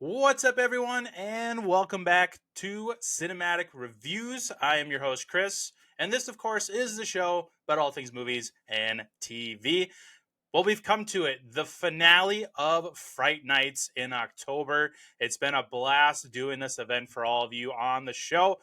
What's up, everyone, and welcome back to Cinematic Reviews. I am your host, Chris, and this, of course, is the show about all things movies and TV. Well, we've come to it, the finale of Fright Nights in October. It's been a blast doing this event for all of you on the show.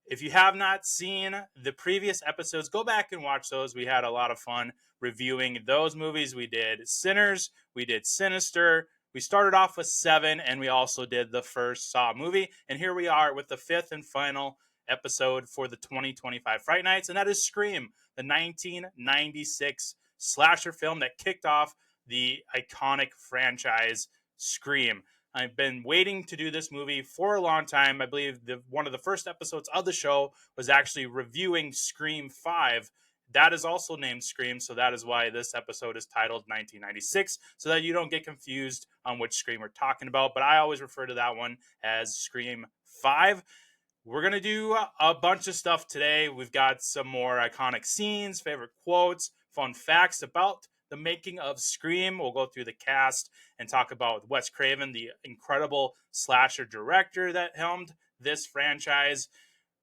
If you have not seen the previous episodes, go back and watch those. We had a lot of fun reviewing those movies. We did Sinners, we did Sinister, we started off with Seven, and we also did the first Saw movie. And here we are with the fifth and final episode for the 2025 Fright Nights, and that is Scream, the 1996 slasher film that kicked off the iconic franchise Scream. I've been waiting to do this movie for a long time. I believe one of the first episodes of the show was actually reviewing Scream 5. That is also named Scream, so that is why this episode is titled 1996, so that you don't get confused on which Scream we're talking about. But I always refer to that one as Scream 5. We're going to do a bunch of stuff today. We've got some more iconic scenes, favorite quotes, fun facts about the making of Scream. We'll go through the cast and talk about Wes Craven, the incredible slasher director that helmed this franchise.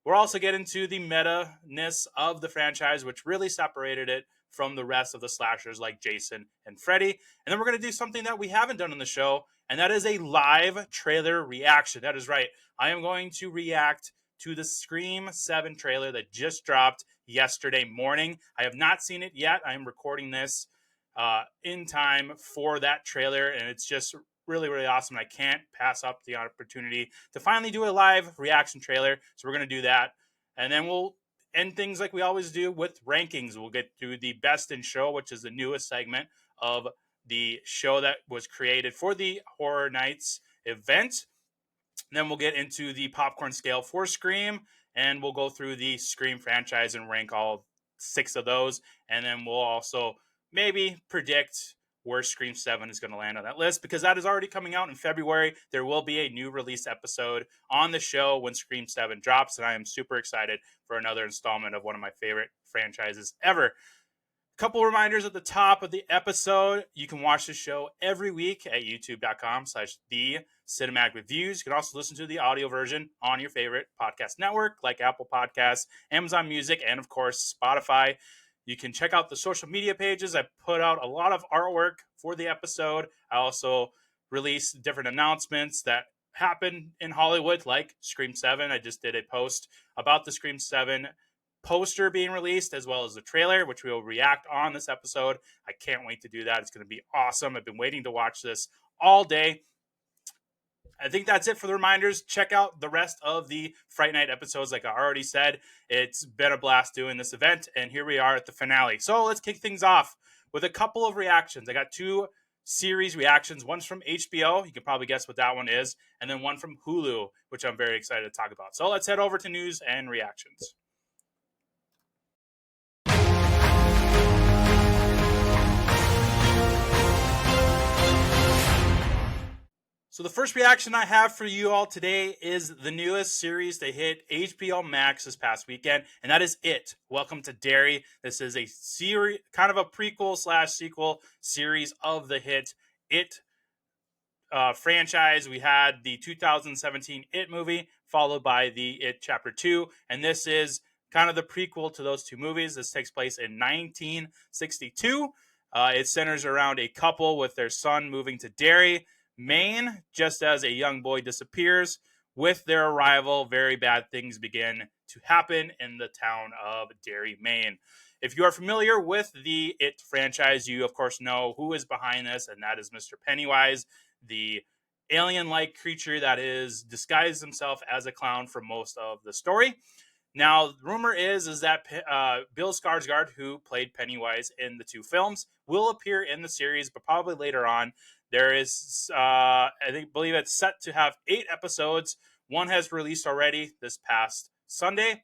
We'll also get into the meta-ness of the franchise, which really separated it from the rest of the slashers like Jason and Freddy. And then we're going to do something that we haven't done on the show, and that is a live trailer reaction. That is right. I am going to react to the Scream 7 trailer that just dropped yesterday morning. I have not seen it yet. I am recording this in time for that trailer, and it's just really, really awesome. I can't pass up the opportunity to finally do a live reaction trailer. So we're going to do that. And then we'll end things like we always do with rankings. We'll get to the best in show, which is the newest segment of the show that was created for the Horror Nights event. And then we'll get into the popcorn scale for Scream, and we'll go through the Scream franchise and rank all 6 of those. And then we'll also maybe predict where Scream 7 is going to land on that list, because that is already coming out in February. There will be a new release episode on the show when Scream 7 drops, and I am super excited for another installment of one of my favorite franchises ever. Couple reminders at the top of the episode. You can watch the show every week at youtube.com/the cinematic reviews. You can also listen to the audio version on your favorite podcast network like Apple Podcasts, Amazon Music, and of course, Spotify. You can check out the social media pages. I put out a lot of artwork for the episode. I also release different announcements that happen in Hollywood, like Scream 7. I just did a post about the Scream 7 poster being released, as well as the trailer, which we will react on this episode. I can't wait to do that. It's going to be awesome. I've been waiting to watch this all day. I think that's it for the reminders. Check out the rest of the Fright Night episodes. Like I already said, it's been a blast doing this event, and here we are at the finale. So let's kick things off with a couple of reactions. I got 2 series reactions. One's from HBO. You can probably guess what that one is. And then one from Hulu, which I'm very excited to talk about. So let's head over to news and reactions. So the first reaction I have for you all today is the newest series that hit HBO Max this past weekend, and that is It. Welcome to Derry. This is a series, kind of a prequel/sequel series of the hit It franchise. We had the 2017 It movie, followed by the It Chapter 2, and this is kind of the prequel to those 2 movies. This takes place in 1962. It centers around a couple with their son moving to Derry, Maine, just as a young boy disappears. With their arrival, very bad things begin to happen in the town of Derry, Maine. If you are familiar with the It franchise, you of course know who is behind this, and that is Mr. Pennywise, the alien-like creature that is disguised himself as a clown for most of the story. Now, the rumor is that Bill Skarsgård, who played Pennywise in the 2 films, will appear in the series, but probably later on. There is, believe it's set to have 8 episodes. One has released already this past Sunday.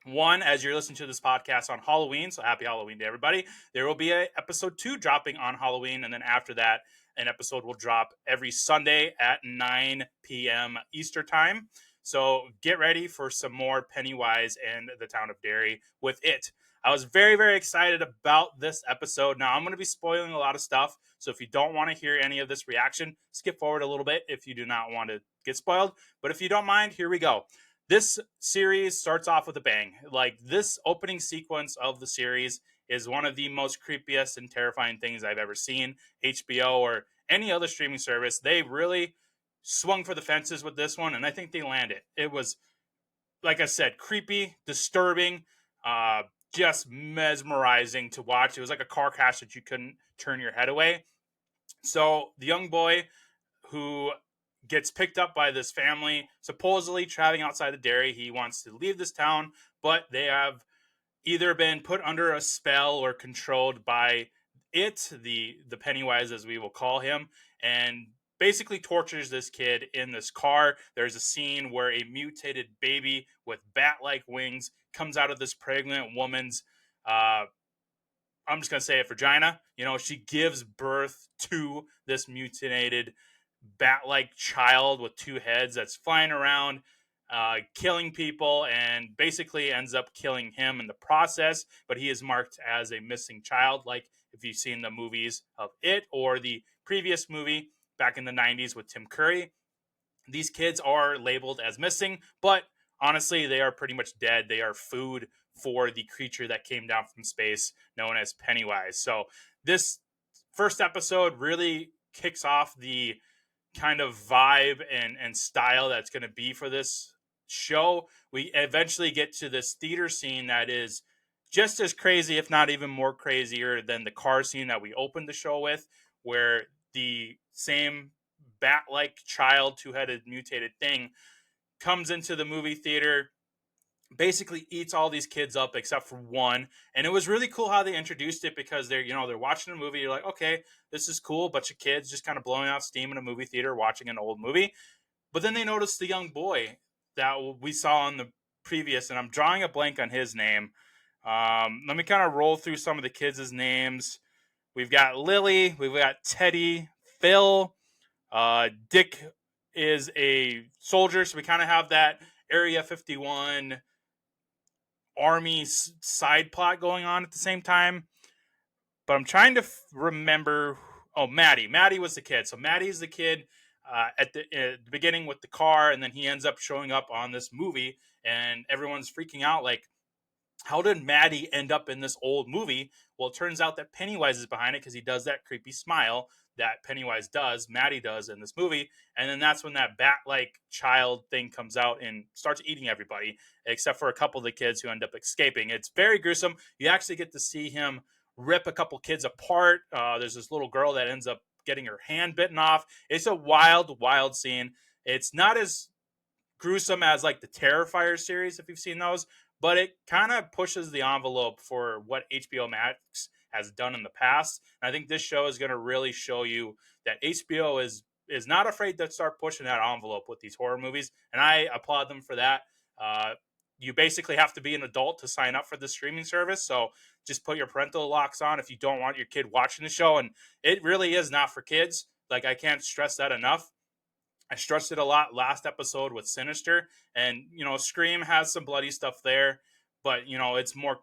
One, as you're listening to this podcast on Halloween, so happy Halloween to everybody. There will be a episode 2 dropping on Halloween, and then after that, an episode will drop every Sunday at 9 p.m. Eastern time. So get ready for some more Pennywise and the town of Derry with It. I was very, very excited about this episode. Now, I'm going to be spoiling a lot of stuff. So if you don't want to hear any of this reaction, skip forward a little bit if you do not want to get spoiled. But if you don't mind, here we go. This series starts off with a bang. Like, this opening sequence of the series is one of the most creepiest and terrifying things I've ever seen. HBO or any other streaming service, they really swung for the fences with this one, and I think they landed. It was, like I said, creepy, disturbing, uh, just mesmerizing to watch. It was like a car crash that you couldn't turn your head away. So the young boy who gets picked up by this family, supposedly traveling outside the dairy, he wants to leave this town, but they have either been put under a spell or controlled by the Pennywise, as we will call him, and basically tortures this kid in this car. There's a scene where a mutated baby with bat-like wings comes out of this pregnant woman's uh, I'm just gonna say it, vagina. She gives birth to this mutated bat-like child with two heads that's flying around, killing people, and basically ends up killing him in the process. But he is marked as a missing child, like if you've seen the movies of It or the previous movie back in the '90s with Tim Curry. These kids are labeled as missing, but honestly, they are pretty much dead. They are food for the creature that came down from space known as Pennywise. So, this first episode really kicks off the kind of vibe and style that's going to be for this show. We eventually get to this theater scene that is just as crazy, if not even more crazier than the car scene that we opened the show with, where the same bat-like child, two-headed mutated thing comes into the movie theater, basically eats all these kids up except for one. And it was really cool how they introduced it, because they're watching a movie. You're like, okay, this is cool. Bunch of kids just kind of blowing out steam in a movie theater watching an old movie. But then they noticed the young boy that we saw on the previous, and I'm drawing a blank on his name. Let me kind of roll through some of the kids' names. We've got Lily, we've got Teddy, Phil, Dick is a soldier, so we kind of have that Area 51 army side plot going on at the same time. But I'm trying to remember. Oh, Maddie. Maddie was the kid. So Maddie's the kid at the beginning with the car, and then he ends up showing up on this movie, and everyone's freaking out like, how did Maddie end up in this old movie? Well, it turns out that Pennywise is behind it, because he does that creepy smile that Pennywise does, Maddie does in this movie. And then that's when that bat-like child thing comes out and starts eating everybody, except for a couple of the kids who end up escaping. It's very gruesome. You actually get to see him rip a couple kids apart. There's this little girl that ends up getting her hand bitten off. It's a wild, wild scene. It's not as gruesome as like the Terrifier series, if you've seen those, but it kind of pushes the envelope for what HBO Max has done in the past. And I think this show is going to really show you that HBO is not afraid to start pushing that envelope with these horror movies, and I applaud them for that. You basically have to be an adult to sign up for the streaming service, so just put your parental locks on if you don't want your kid watching the show. And it really is not for kids. Like, I can't stress that enough. I stressed it a lot last episode with Sinister, and Scream has some bloody stuff there, but it's more,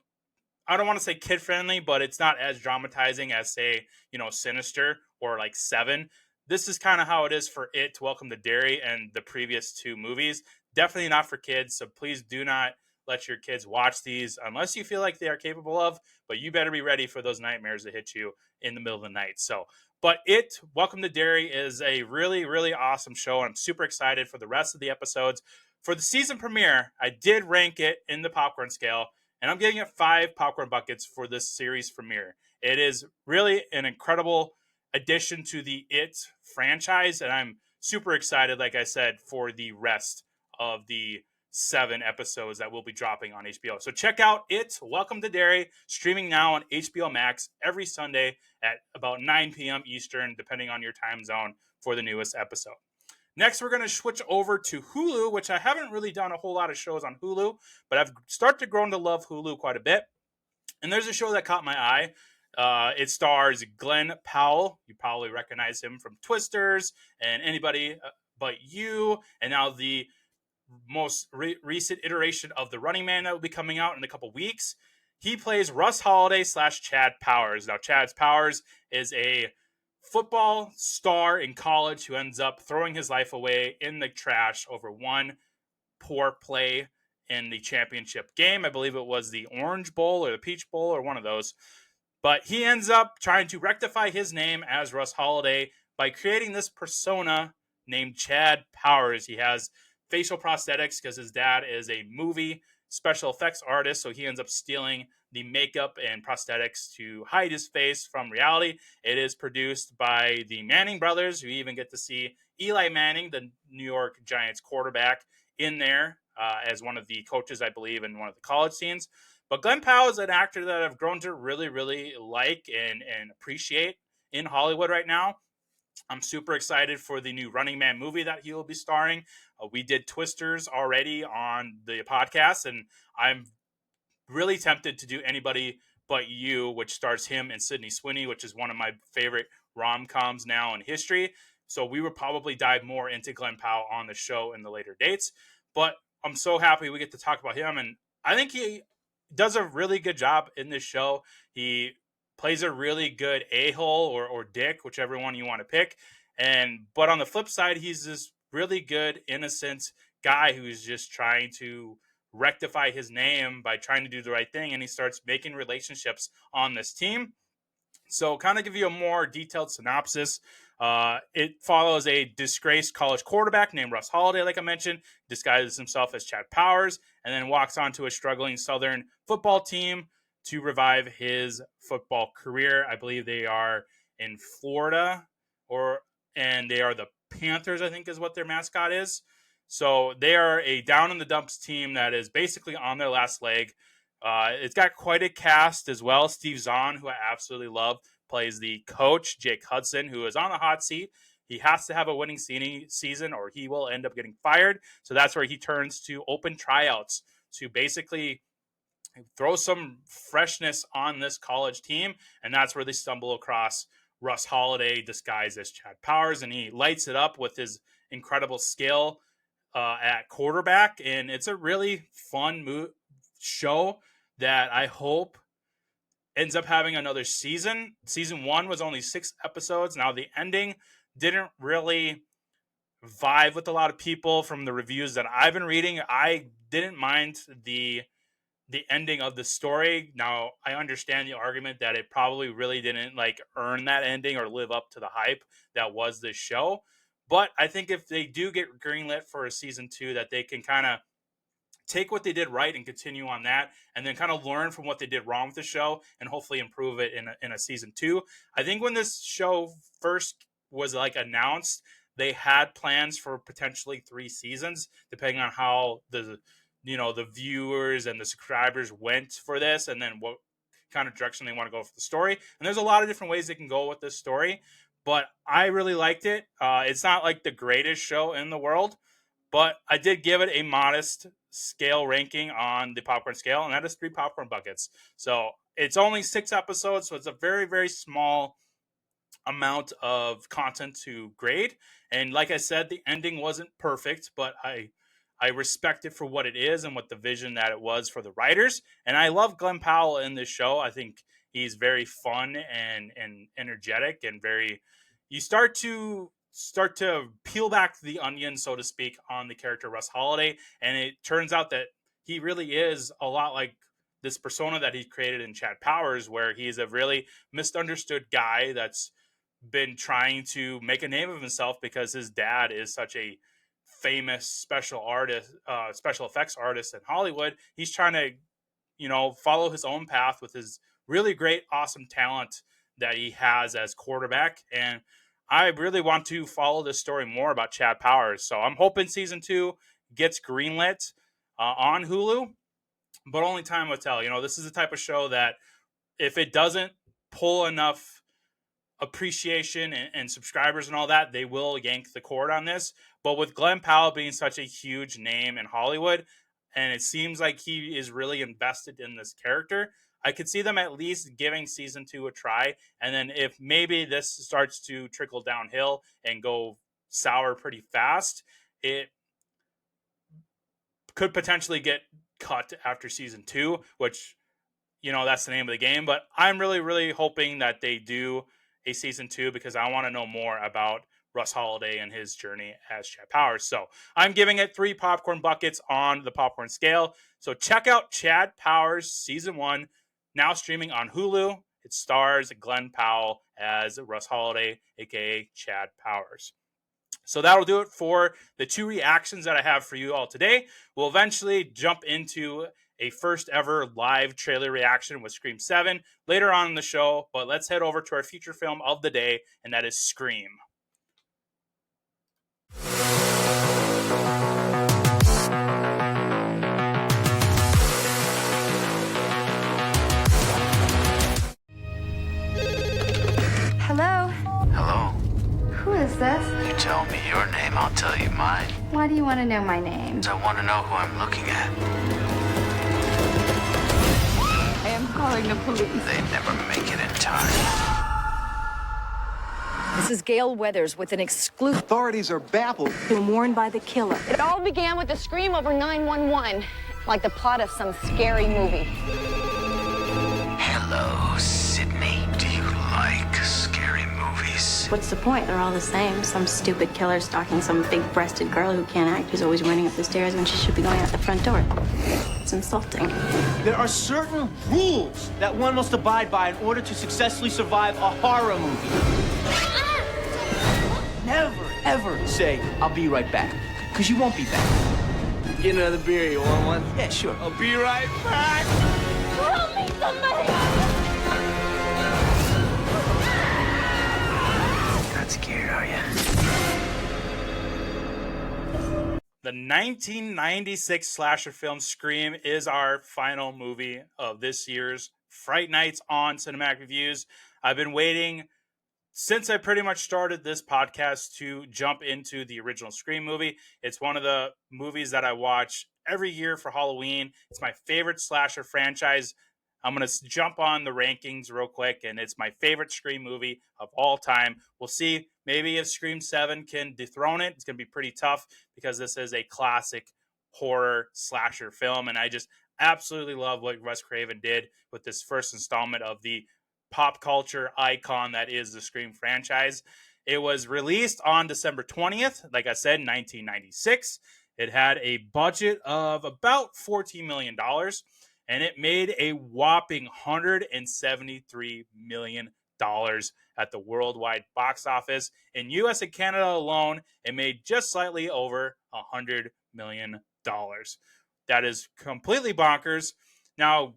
I don't want to say kid friendly, but it's not as dramatizing as, say, Sinister or like Seven. This is kind of how it is for It, Welcome to Derry, and the previous two movies. Definitely not for kids, so please do not let your kids watch these unless you feel like they are capable of, but you better be ready for those nightmares to hit you in the middle of the night. So, but It, Welcome to Derry is a really, really awesome show. I'm super excited for the rest of the episodes. For the season premiere, I did rank it in the popcorn scale, and I'm giving it 5 popcorn buckets for this series premiere. It is really an incredible addition to the It franchise, and I'm super excited, like I said, for the rest of the 7 episodes that will be dropping on HBO. So check out It, Welcome to Derry, streaming now on HBO Max every Sunday at about 9 p.m. Eastern, depending on your time zone, for the newest episode. Next, we're going to switch over to Hulu, which I haven't really done a whole lot of shows on Hulu, but I've started to grow to love Hulu quite a bit. And there's a show that caught my eye. It stars Glenn Powell. You probably recognize him from Twisters and Anybody But You. And now the most recent iteration of The Running Man that will be coming out in a couple weeks. he plays Russ Holiday / Chad Powers. Now, Chad Powers is a football star in college who ends up throwing his life away in the trash over one poor play in the championship game. I believe it was the Orange Bowl or the Peach Bowl or one of those. But he ends up trying to rectify his name as Russ Holiday by creating this persona named Chad Powers. He has facial prosthetics because his dad is a movie special effects artist, so he ends up stealing the makeup and prosthetics to hide his face from reality. It is produced by the Manning brothers. We even get to see Eli Manning, the New York Giants quarterback, in there as one of the coaches, I believe, in one of the college scenes. But Glenn Powell is an actor that I've grown to really, really like and appreciate in Hollywood right now. I'm super excited for the new Running Man movie that he will be starring. We did Twisters already on the podcast, and I'm really tempted to do Anybody But You, which stars him and Sydney Sweeney, which is one of my favorite rom-coms now in history. So we would probably dive more into Glenn Powell on the show in the later dates. But I'm so happy we get to talk about him. And I think he does a really good job in this show. He plays a really good a-hole or dick, whichever one you want to pick. But on the flip side, he's this really good, innocent guy who's just trying to rectify his name by trying to do the right thing, and he starts making relationships on this team. So, kind of give you a more detailed synopsis. It follows a disgraced college quarterback named Russ Holiday, like I mentioned, disguises himself as Chad Powers, and then walks onto a struggling Southern football team to revive his football career. I believe they are in Florida, and they are the Panthers, I think is what their mascot is. So they are a down in the dumps team that is basically on their last leg. It's got quite a cast as well. Steve Zahn, who I absolutely love, plays the coach, Jake Hudson, who is on the hot seat. He has to have a winning season or he will end up getting fired. So that's where he turns to open tryouts to basically throw some freshness on this college team. And that's where they stumble across Russ Holiday disguised as Chad Powers. And he lights it up with his incredible skill at quarterback. And it's a really fun show that I hope ends up having another season. Season 1 was only 6 episodes. Now, the ending didn't really vibe with a lot of people from the reviews that I've been reading. I didn't mind the ending of the story. Now, I understand the argument that it probably really didn't earn that ending or live up to the hype that was this show. But I think if they do get greenlit for a season 2, that they can kind of take what they did right and continue on that, and then kind of learn from what they did wrong with the show and hopefully improve it in a season 2. I think when this show first was announced, they had plans for potentially 3 seasons, depending on how the viewers and the subscribers went for this, and then what kind of direction they want to go for the story. And there's a lot of different ways they can go with this story, but I really liked it. It's not like the greatest show in the world, but I did give it a modest scale ranking on the popcorn scale, and that is 3 popcorn buckets. So it's only 6 episodes, so it's a very, very small amount of content to grade. And like I said, the ending wasn't perfect, but I respect it for what it is and what the vision that it was for the writers. And I love Glenn Powell in this show. I think he's very fun and energetic and very. You start to peel back the onion, so to speak, on the character Russ Holiday, and it turns out that he really is a lot like this persona that he created in Chad Powers, where he's a really misunderstood guy that's been trying to make a name of himself because his dad is such a famous special effects artist in Hollywood. He's trying to, follow his own path with his really great, awesome talent that he has as quarterback. And I really want to follow this story more about Chad Powers. So I'm hoping season 2 gets greenlit on Hulu, but only time will tell. This is the type of show that if it doesn't pull enough appreciation and subscribers and all that, they will yank the cord on this. But with Glenn Powell being such a huge name in Hollywood, and it seems like he is really invested in this character, I could see them at least giving season 2 a try. And then if maybe this starts to trickle downhill and go sour pretty fast, it could potentially get cut after season 2, which that's the name of the game. But I'm really, really hoping that they do a season 2 because I want to know more about Russ Holiday and his journey as Chad Powers. So I'm giving it 3 popcorn buckets on the popcorn scale. So check out Chad Powers season 1, now streaming on Hulu. It stars Glenn Powell as Russ Holiday, aka Chad Powers. So that'll do it for the 2 reactions that I have for you all today. We'll eventually jump into a first ever live trailer reaction with Scream 7 later on in the show. But let's head over to our feature film of the day, and that is Scream. Hello? Hello. Who is this? You tell me your name, I'll tell you mine. Why do you want to know my name? I want to know who I'm looking at. I am calling the police. They never make it in time. This is Gail Weathers with an exclusive. Authorities are baffled. Been warned by the killer. It all began with a scream over 911, like the plot of some scary movie. Hello, Sidney. Do you like scary movies? What's the point? They're all the same. Some stupid killer stalking some big-breasted girl who can't act, who's always running up the stairs when she should be going out the front door. It's insulting. There are certain rules that one must abide by in order to successfully survive a horror movie. Never, ever say, I'll be right back. Because you won't be back. Get another beer, you want one? Yeah, sure. I'll be right back. Help me, somebody! You're not scared, are you? The 1996 slasher film Scream is our final movie of this year's Fright Nights on Cinematic Reviews. I've been waiting since I pretty much started this podcast to jump into the original Scream movie. It's one of the movies that I watch every year for Halloween. It's my favorite slasher franchise. I'm going to jump on the rankings real quick, and it's my favorite Scream movie of all time. We'll see maybe if Scream 7 can dethrone it. It's going to be pretty tough because this is a classic horror slasher film, and I just absolutely love what Wes Craven did with this first installment of the pop culture icon that is the Scream franchise. It was released on December 20th, like I said, 1996. It had a budget of about $14 million, and it made a whopping $173 million at the worldwide box office. In US and Canada alone, it made just slightly over $100 million. That is completely bonkers. Now,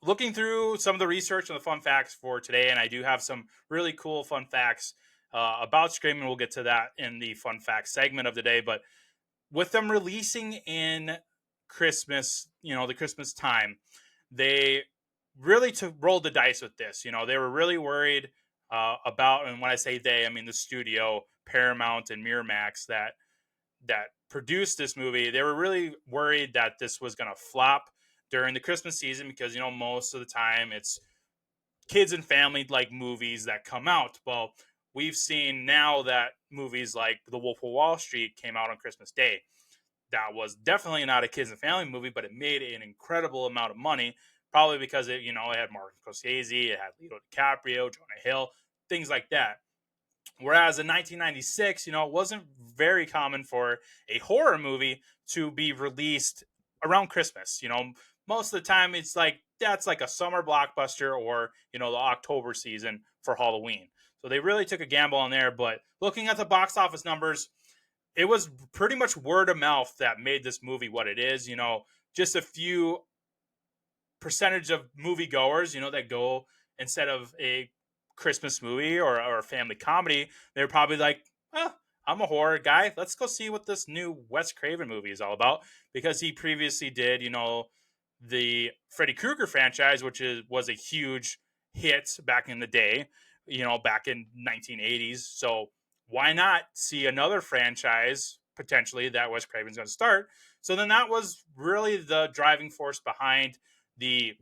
looking through some of the research and the fun facts for today, and I do have some really cool fun facts about Scream, and we'll get to that in the fun facts segment of the day. But with them releasing in Christmas, the Christmas time, they really rolled the dice with this. They were really worried about, and when I say they, I mean the studio, Paramount and Miramax that produced this movie. They were really worried that this was going to flop during the Christmas season because, most of the time it's kids and family like movies that come out. Well, we've seen now that movies like The Wolf of Wall Street came out on Christmas Day. That was definitely not a kids and family movie, but it made an incredible amount of money, probably because it had Martin Scorsese, it had Leo DiCaprio, Jonah Hill, things like that. Whereas in 1996, it wasn't very common for a horror movie to be released around Christmas. Most of the time it's that's like a summer blockbuster or, the October season for Halloween. So they really took a gamble on there. But looking at the box office numbers, it was pretty much word of mouth that made this movie what it is. Just a few percentage of moviegoers, that go instead of a Christmas movie or a family comedy, they're probably like, I'm a horror guy. Let's go see what this new Wes Craven movie is all about. Because he previously did, the Freddy Krueger franchise, which was a huge hit back in the day, back in 1980s. So why not see another franchise potentially that Wes Craven's going to start? So then that was really the driving force behind the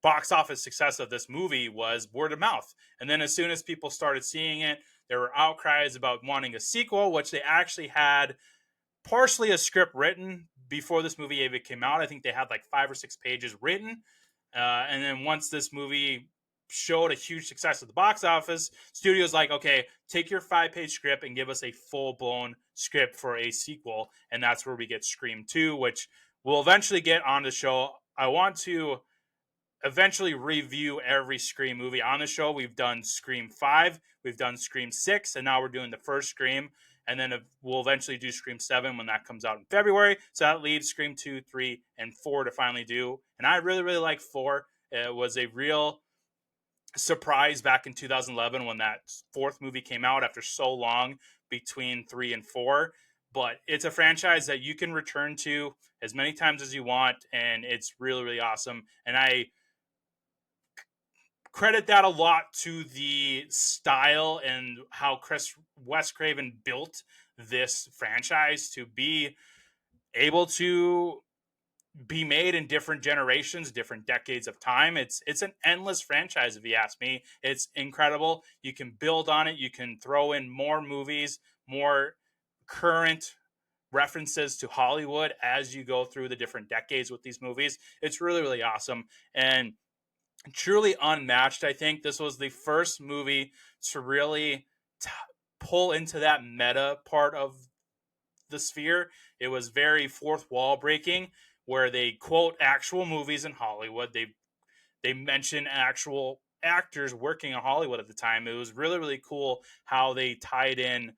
box office success of this movie was word of mouth. And then as soon as people started seeing it, there were outcries about wanting a sequel, which they actually had partially a script written before this movie even came out. I think they had like 5 or 6 pages written. And then once this movie showed a huge success at the box office, studio's like, okay, take your 5-page script and give us a full-blown script for a sequel. And that's where we get Scream 2, which we'll eventually get on the show. I want to eventually review every Scream movie on the show. We've done Scream 5, we've done Scream 6, and now we're doing the first Scream. And then we'll eventually do Scream 7 when that comes out in February. So that leaves Scream 2, 3, and 4 to finally do. And I really, really like 4. It was a real surprise back in 2011 when that 4th movie came out after so long between 3 and 4. But it's a franchise that you can return to as many times as you want. And it's really, really awesome. And I credit that a lot to the style and how Wes Craven built this franchise to be able to be made in different generations, different decades of time. It's an endless franchise, if you ask me. It's incredible. You can build on it. You can throw in more movies, more current references to Hollywood as you go through the different decades with these movies. It's really, really awesome. And truly unmatched. I think this was the first movie to really pull into that meta part of the sphere. It was very fourth wall breaking, where they quote actual movies in Hollywood. They mention actual actors working in Hollywood at the time. It was really, really cool how they tied in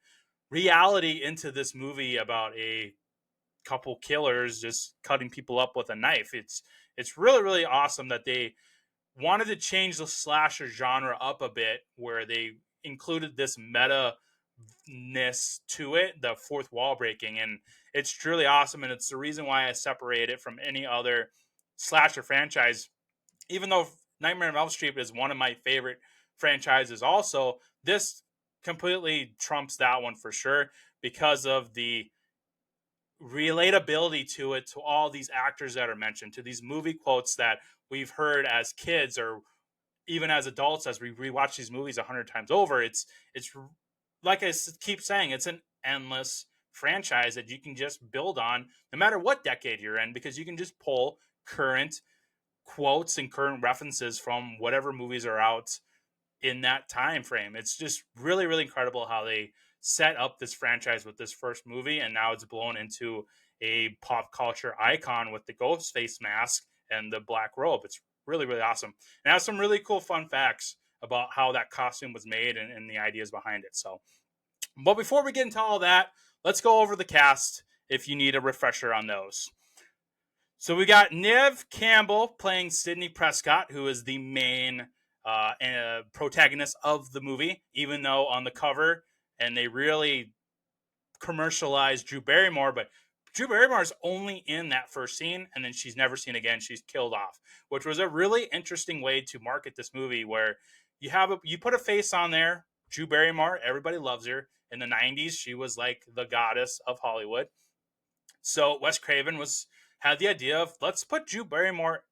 reality into this movie about a couple killers just cutting people up with a knife. It's really, really awesome that they wanted to change the slasher genre up a bit, where they included this meta-ness to it, the fourth wall breaking, and it's truly awesome. And it's the reason why I separate it from any other slasher franchise. Even though Nightmare on Elm Street is one of my favorite franchises also, this completely trumps that one for sure, because of the relatability to it, to all these actors that are mentioned, to these movie quotes that we've heard as kids or even as adults as we rewatch these movies 100 times over. It's like I keep saying, it's an endless franchise that you can just build on no matter what decade you're in, because you can just pull current quotes and current references from whatever movies are out in that time frame. It's just really, really incredible how they set up this franchise with this first movie, and now it's blown into a pop culture icon with the ghost face mask and the black robe. It's really, really awesome. And I have some really cool fun facts about how that costume was made and the ideas behind it. So, but before we get into all that, let's go over the cast if you need a refresher on those. So we got Neve Campbell playing Sidney Prescott, who is the main protagonist of the movie, even though on the cover, and they really commercialized Drew Barrymore, but Drew Barrymore is only in that first scene, and then she's never seen again. She's killed off, which was a really interesting way to market this movie, where you put a face on there. Drew Barrymore, everybody loves her. In the 90s, she was like the goddess of Hollywood. So Wes Craven had the idea of, let's put Drew Barrymore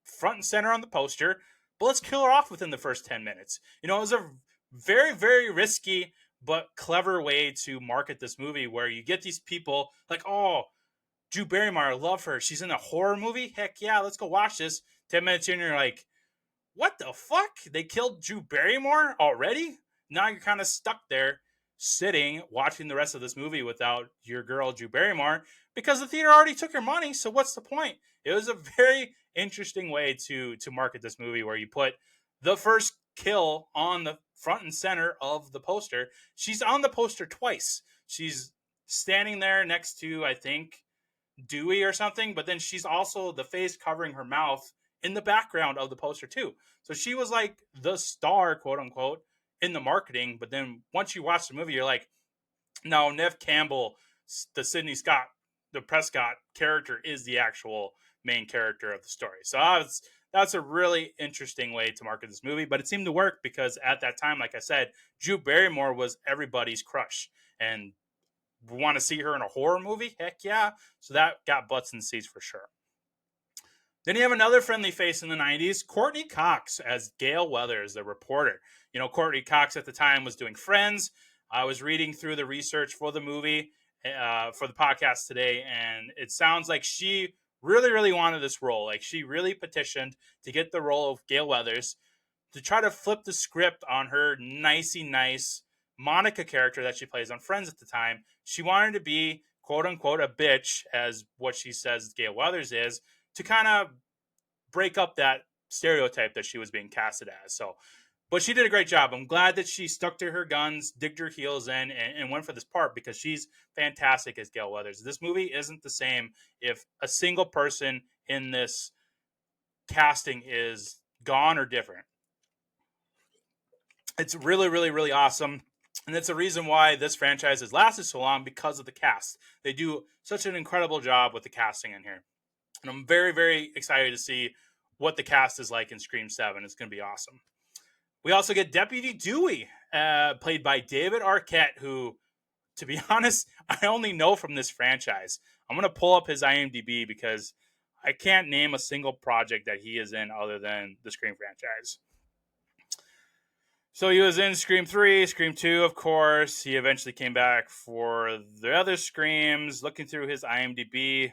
front and center on the poster, but let's kill her off within the first 10 minutes. It was a very, very risky but clever way to market this movie, where you get these people like, oh, Drew Barrymore, I love her. She's in a horror movie? Heck yeah, let's go watch this. 10 minutes in, you're like, what the fuck? They killed Drew Barrymore already? Now you're kind of stuck there sitting, watching the rest of this movie without your girl, Drew Barrymore, because the theater already took your money, so what's the point? It was a very interesting way to market this movie, where you put the first kill on the front and center of the poster. She's on the poster twice. She's standing there next to, I think, Dewey or something, but then she's also the face covering her mouth in the background of the poster too. So she was like the star, quote unquote, in the marketing. But then once you watch the movie, you're like, no, Neve Campbell, the Prescott character, is the actual main character of the story. So that's a really interesting way to market this movie, but it seemed to work, because at that time, like I said, Drew Barrymore was everybody's crush, and we want to see her in a horror movie? Heck yeah. So that got butts in seats for sure. Then you have another friendly face in the 90s, Courtney Cox as Gail Weathers, the reporter. Courtney Cox at the time was doing Friends. I was reading through the research for the movie, for the podcast today, and it sounds like she really, really wanted this role. Like she really petitioned to get the role of Gale Weathers to try to flip the script on her nicey nice Monica character that she plays on Friends at the time. She wanted to be quote unquote a bitch, as what she says Gale Weathers is, to kind of break up that stereotype that she was being casted as. So, but she did a great job. I'm glad that she stuck to her guns, digged her heels in, and went for this part because she's fantastic as Gale Weathers. This movie isn't the same if a single person in this casting is gone or different. It's really, really, really awesome. And it's a reason why this franchise has lasted so long, because of the cast. They do such an incredible job with the casting in here. And I'm very, very excited to see what the cast is like in Scream 7. It's going to be awesome. We also get Deputy Dewey, played by David Arquette, who, to be honest, I only know from this franchise. I'm going to pull up his IMDb because I can't name a single project that he is in other than the Scream franchise. So he was in Scream 3, Scream 2, of course. He eventually came back for the other Screams. Looking through his IMDb,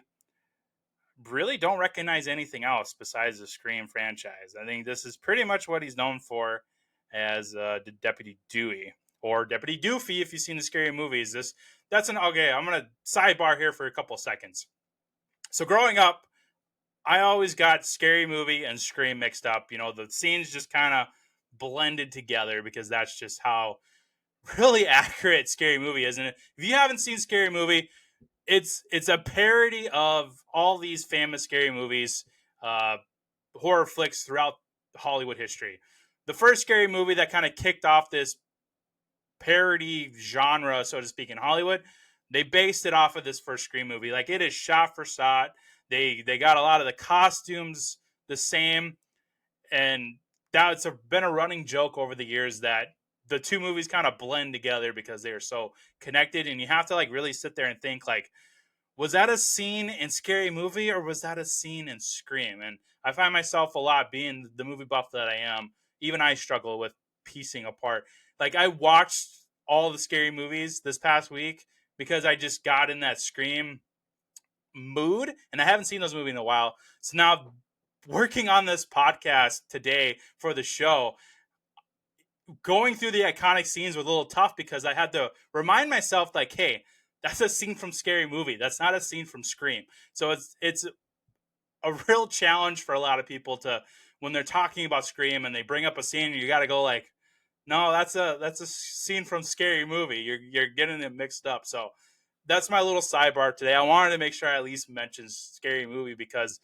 really don't recognize anything else besides the Scream franchise. I think this is pretty much what he's known for as Deputy Dewey, or Deputy Doofy if you've seen the Scary Movies. Okay, I'm going to sidebar here for a couple seconds. So growing up, I always got Scary Movie and Scream mixed up. You know, the scenes just kind of blended together because that's just how really accurate Scary Movie is. And if you haven't seen Scary Movie, it's a parody of all these famous scary movies, horror flicks throughout Hollywood history. The first Scary Movie that kind of kicked off this parody genre, so to speak, in Hollywood, they based it off of this first Scream movie. Like, it is shot for shot. They got a lot of the costumes the same, and that's been a running joke over the years that the two movies kind of blend together because they are so connected, and you have to like really sit there and think like, was that a scene in Scary Movie or was that a scene in Scream? And I find myself a lot, being the movie buff that I am, even I struggle with piecing apart. Like, I watched all the Scary Movies this past week because I just got in that Scream mood, and I haven't seen those movies in a while. So now, working on this podcast today for the show, going through the iconic scenes was a little tough because I had to remind myself, like, hey, that's a scene from Scary Movie. That's not a scene from Scream. So it's a real challenge for a lot of people to, when they're talking about Scream and they bring up a scene, you got to go like, no, that's a scene from Scary Movie. You're getting it mixed up. So that's my little sidebar today. I wanted to make sure I at least mention Scary Movie because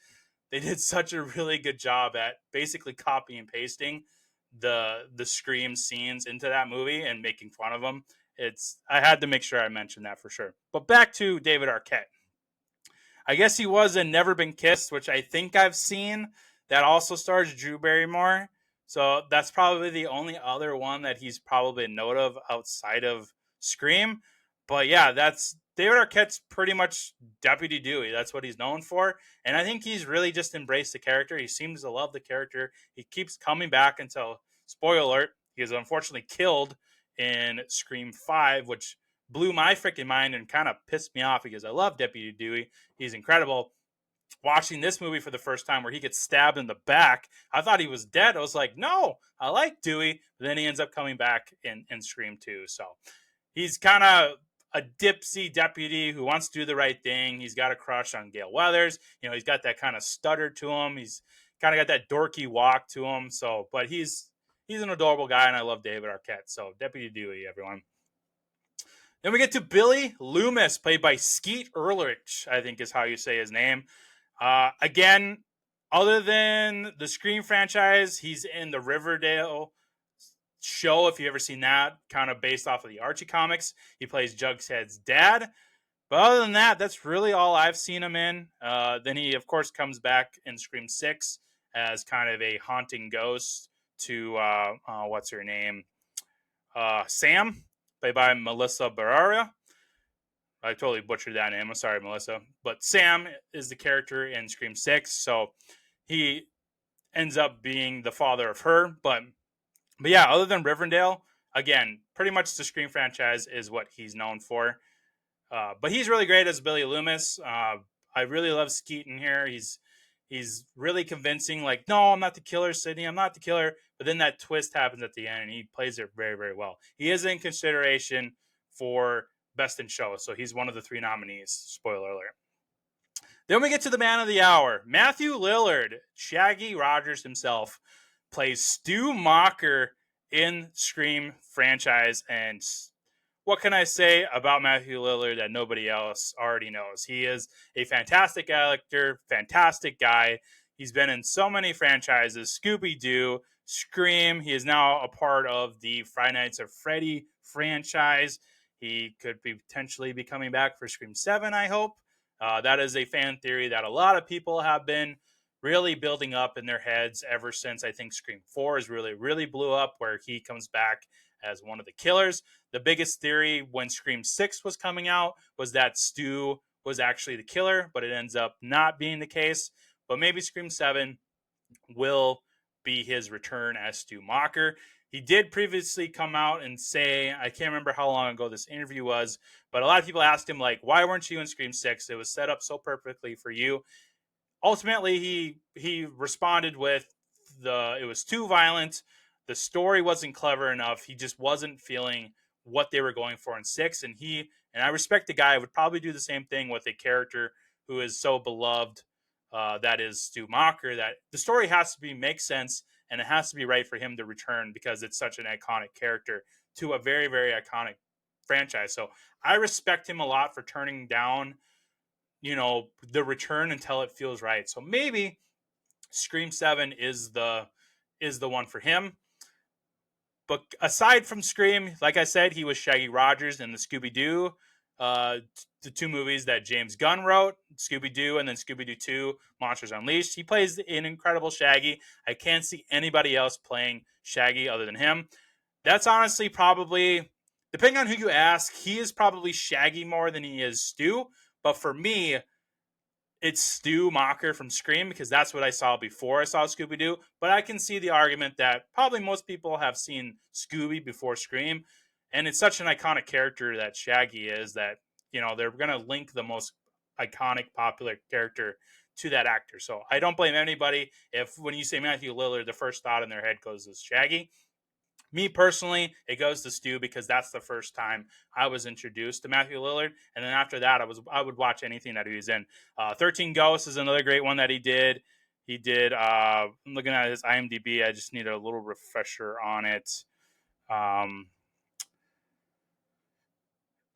they did such a really good job at basically copy and pasting the Scream scenes into that movie and making fun of them. I had to make sure I mentioned that for sure. But back to David Arquette. I guess he was in Never Been Kissed, which I think I've seen. That also stars Drew Barrymore. So that's probably the only other one that he's probably a note of outside of Scream. But yeah, that's David Arquette's pretty much Deputy Dewey. That's what he's known for. And I think he's really just embraced the character. He seems to love the character. He keeps coming back until, spoiler alert, he is unfortunately killed in Scream 5, which blew my freaking mind and kind of pissed me off because I love Deputy Dewey. He's incredible. Watching this movie for the first time where he gets stabbed in the back, I thought he was dead. I was like, no, I like Dewey. But then he ends up coming back in Scream 2. So he's kind of a dipsy deputy who wants to do the right thing. He's got a crush on Gale Weathers. You know, he's got that kind of stutter to him. He's kind of got that dorky walk to him. So, but he's an adorable guy, and I love David Arquette. So Deputy Dewey, everyone. Then we get to Billy Loomis, played by Skeet Ulrich, I think is how you say his name. Again, other than the Scream franchise, he's in the Riverdale show, if you've ever seen that, kind of based off of the Archie comics. He plays Jughead's dad. But other than that, that's really all I've seen him in. Then he, of course, comes back in Scream 6 as kind of a haunting ghost to, what's her name? Sam, played by Melissa Barrera. I totally butchered that name. I'm sorry, Melissa. But Sam is the character in Scream 6. So he ends up being the father of her. But yeah, other than Riverdale, again, pretty much the Scream franchise is what he's known for. But he's really great as Billy Loomis. I really love Skeet in here. He's really convincing. Like, no, I'm not the killer, Sidney. I'm not the killer. But then that twist happens at the end, and he plays it very, very well. He is in consideration for Best in Show, so he's one of the 3 nominees. Spoiler alert. Then we get to the man of the hour. Matthew Lillard, Shaggy Rogers himself, plays Stu Macher in Scream franchise. And what can I say about Matthew Lillard that nobody else already knows? He is a fantastic actor, fantastic guy. He's been in so many franchises, Scooby-Doo, Scream. He is now a part of the Fright Nights of Freddy franchise. He could be potentially be coming back for Scream 7, I hope. That is a fan theory that a lot of people have been really building up in their heads ever since I think Scream 4 is really blew up, where he comes back as one of the killers. The biggest theory when Scream 6 was coming out was that Stu was actually the killer, but it ends up not being the case. But maybe Scream 7 will be his return as Stu Macher. He did previously come out and say, I can't remember how long ago this interview was, but a lot of people asked him, like, why weren't you in Scream 6? It was set up so perfectly for you. Ultimately, he responded with, it was too violent. The story wasn't clever enough. He just wasn't feeling what they were going for in 6. And I respect the guy, would probably do the same thing with a character who is so beloved, that is Stu Macher, that the story has to make sense, and it has to be right for him to return because it's such an iconic character to a very, very iconic franchise. So I respect him a lot for turning down, the return until it feels right. So maybe Scream 7 is the one for him. But aside from Scream, like I said, he was Shaggy Rogers in the Scooby-Doo, the 2 movies that James Gunn wrote, Scooby-Doo and then Scooby-Doo 2, Monsters Unleashed. He plays an incredible Shaggy. I can't see anybody else playing Shaggy other than him. That's honestly probably, depending on who you ask, he is probably Shaggy more than he is Stu. But for me, it's Stu Macher from Scream because that's what I saw before I saw Scooby-Doo. But I can see the argument that probably most people have seen Scooby before Scream. And it's such an iconic character that Shaggy is that, they're going to link the most iconic, popular character to that actor. So I don't blame anybody if when you say Matthew Lillard, the first thought in their head goes to Shaggy. Me personally, it goes to Stu because that's the first time I was introduced to Matthew Lillard, and then after that, I would watch anything that he was in. 13 Ghosts is another great one that he did. I'm looking at his IMDb. I just need a little refresher on it.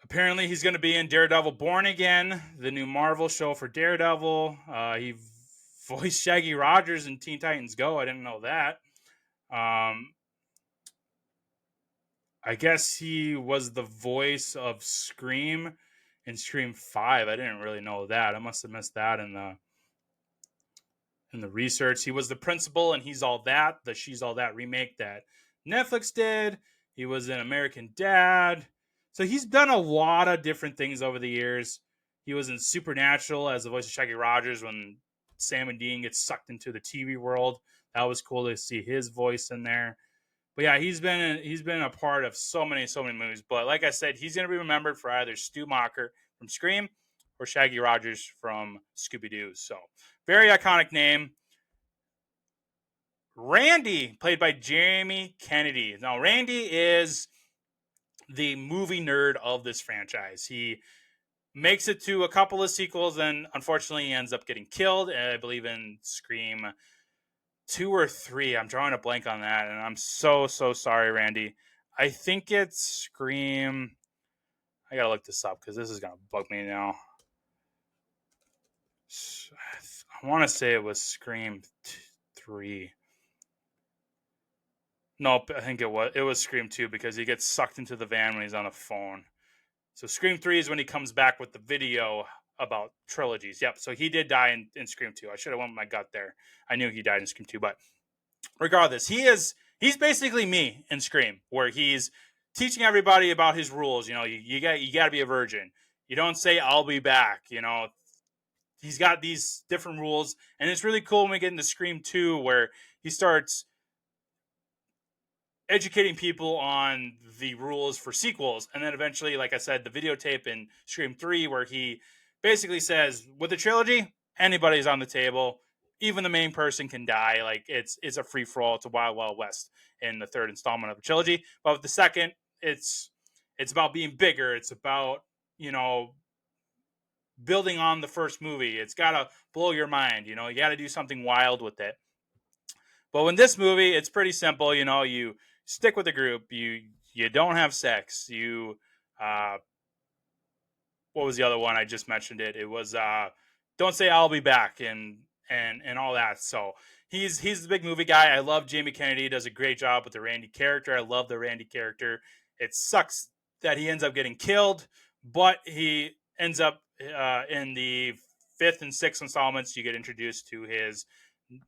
Apparently, he's going to be in Daredevil Born Again, the new Marvel show for Daredevil. He voiced Shaggy Rogers in Teen Titans Go. I didn't know that. I guess he was the voice of Scream in Scream 5. I didn't really know that. I must have missed that in the research. He was the principal in He's All That, the She's All That remake that Netflix did. He was in American Dad. So he's done a lot of different things over the years. He was in Supernatural as the voice of Shaggy Rogers when Sam and Dean get sucked into the TV world. That was cool to see his voice in there. But yeah, he's been a part of so many movies. But like I said, he's going to be remembered for either Stu Macher from Scream or Shaggy Rogers from Scooby-Doo. So very iconic name. Randy, played by Jamie Kennedy. Now, Randy is the movie nerd of this franchise. He makes it to a couple of sequels, and unfortunately, he ends up getting killed. I believe in Scream 2 or 3. I'm drawing a blank on that, and I'm so sorry, Randy. I think it's Scream. I gotta look this up because this is gonna bug me now. I want to say it was Scream 3. Nope, I think it was Scream 2 because he gets sucked into the van when he's on the phone. So Scream 3 is when he comes back with the video about trilogies. Yep, so he did die in Scream 2. I should have went with my gut there. I knew he died in Scream 2, but regardless, he's basically me in Scream, where he's teaching everybody about his rules. You got to be a virgin. You don't say I'll be back. He's got these different rules, and it's really cool when we get into Scream 2 where he starts educating people on the rules for sequels. And then eventually, like I said, the videotape in Scream 3, where he basically says, with a trilogy, anybody's on the table. Even the main person can die. Like it's a free for all. It's a wild, wild west in the third installment of the trilogy. But with the second, it's about being bigger. It's about, you know, building on the first movie. It's got to blow your mind. You know, you got to do something wild with it. But in this movie, it's pretty simple. You know, you stick with the group. You don't have sex. You what was the other one? I just mentioned it. It was don't say I'll be back and all that. So he's the big movie guy. I love Jamie Kennedy. He does a great job with the Randy character. I love the Randy character. It sucks that he ends up getting killed, but he ends up in the fifth and sixth installments. You get introduced to his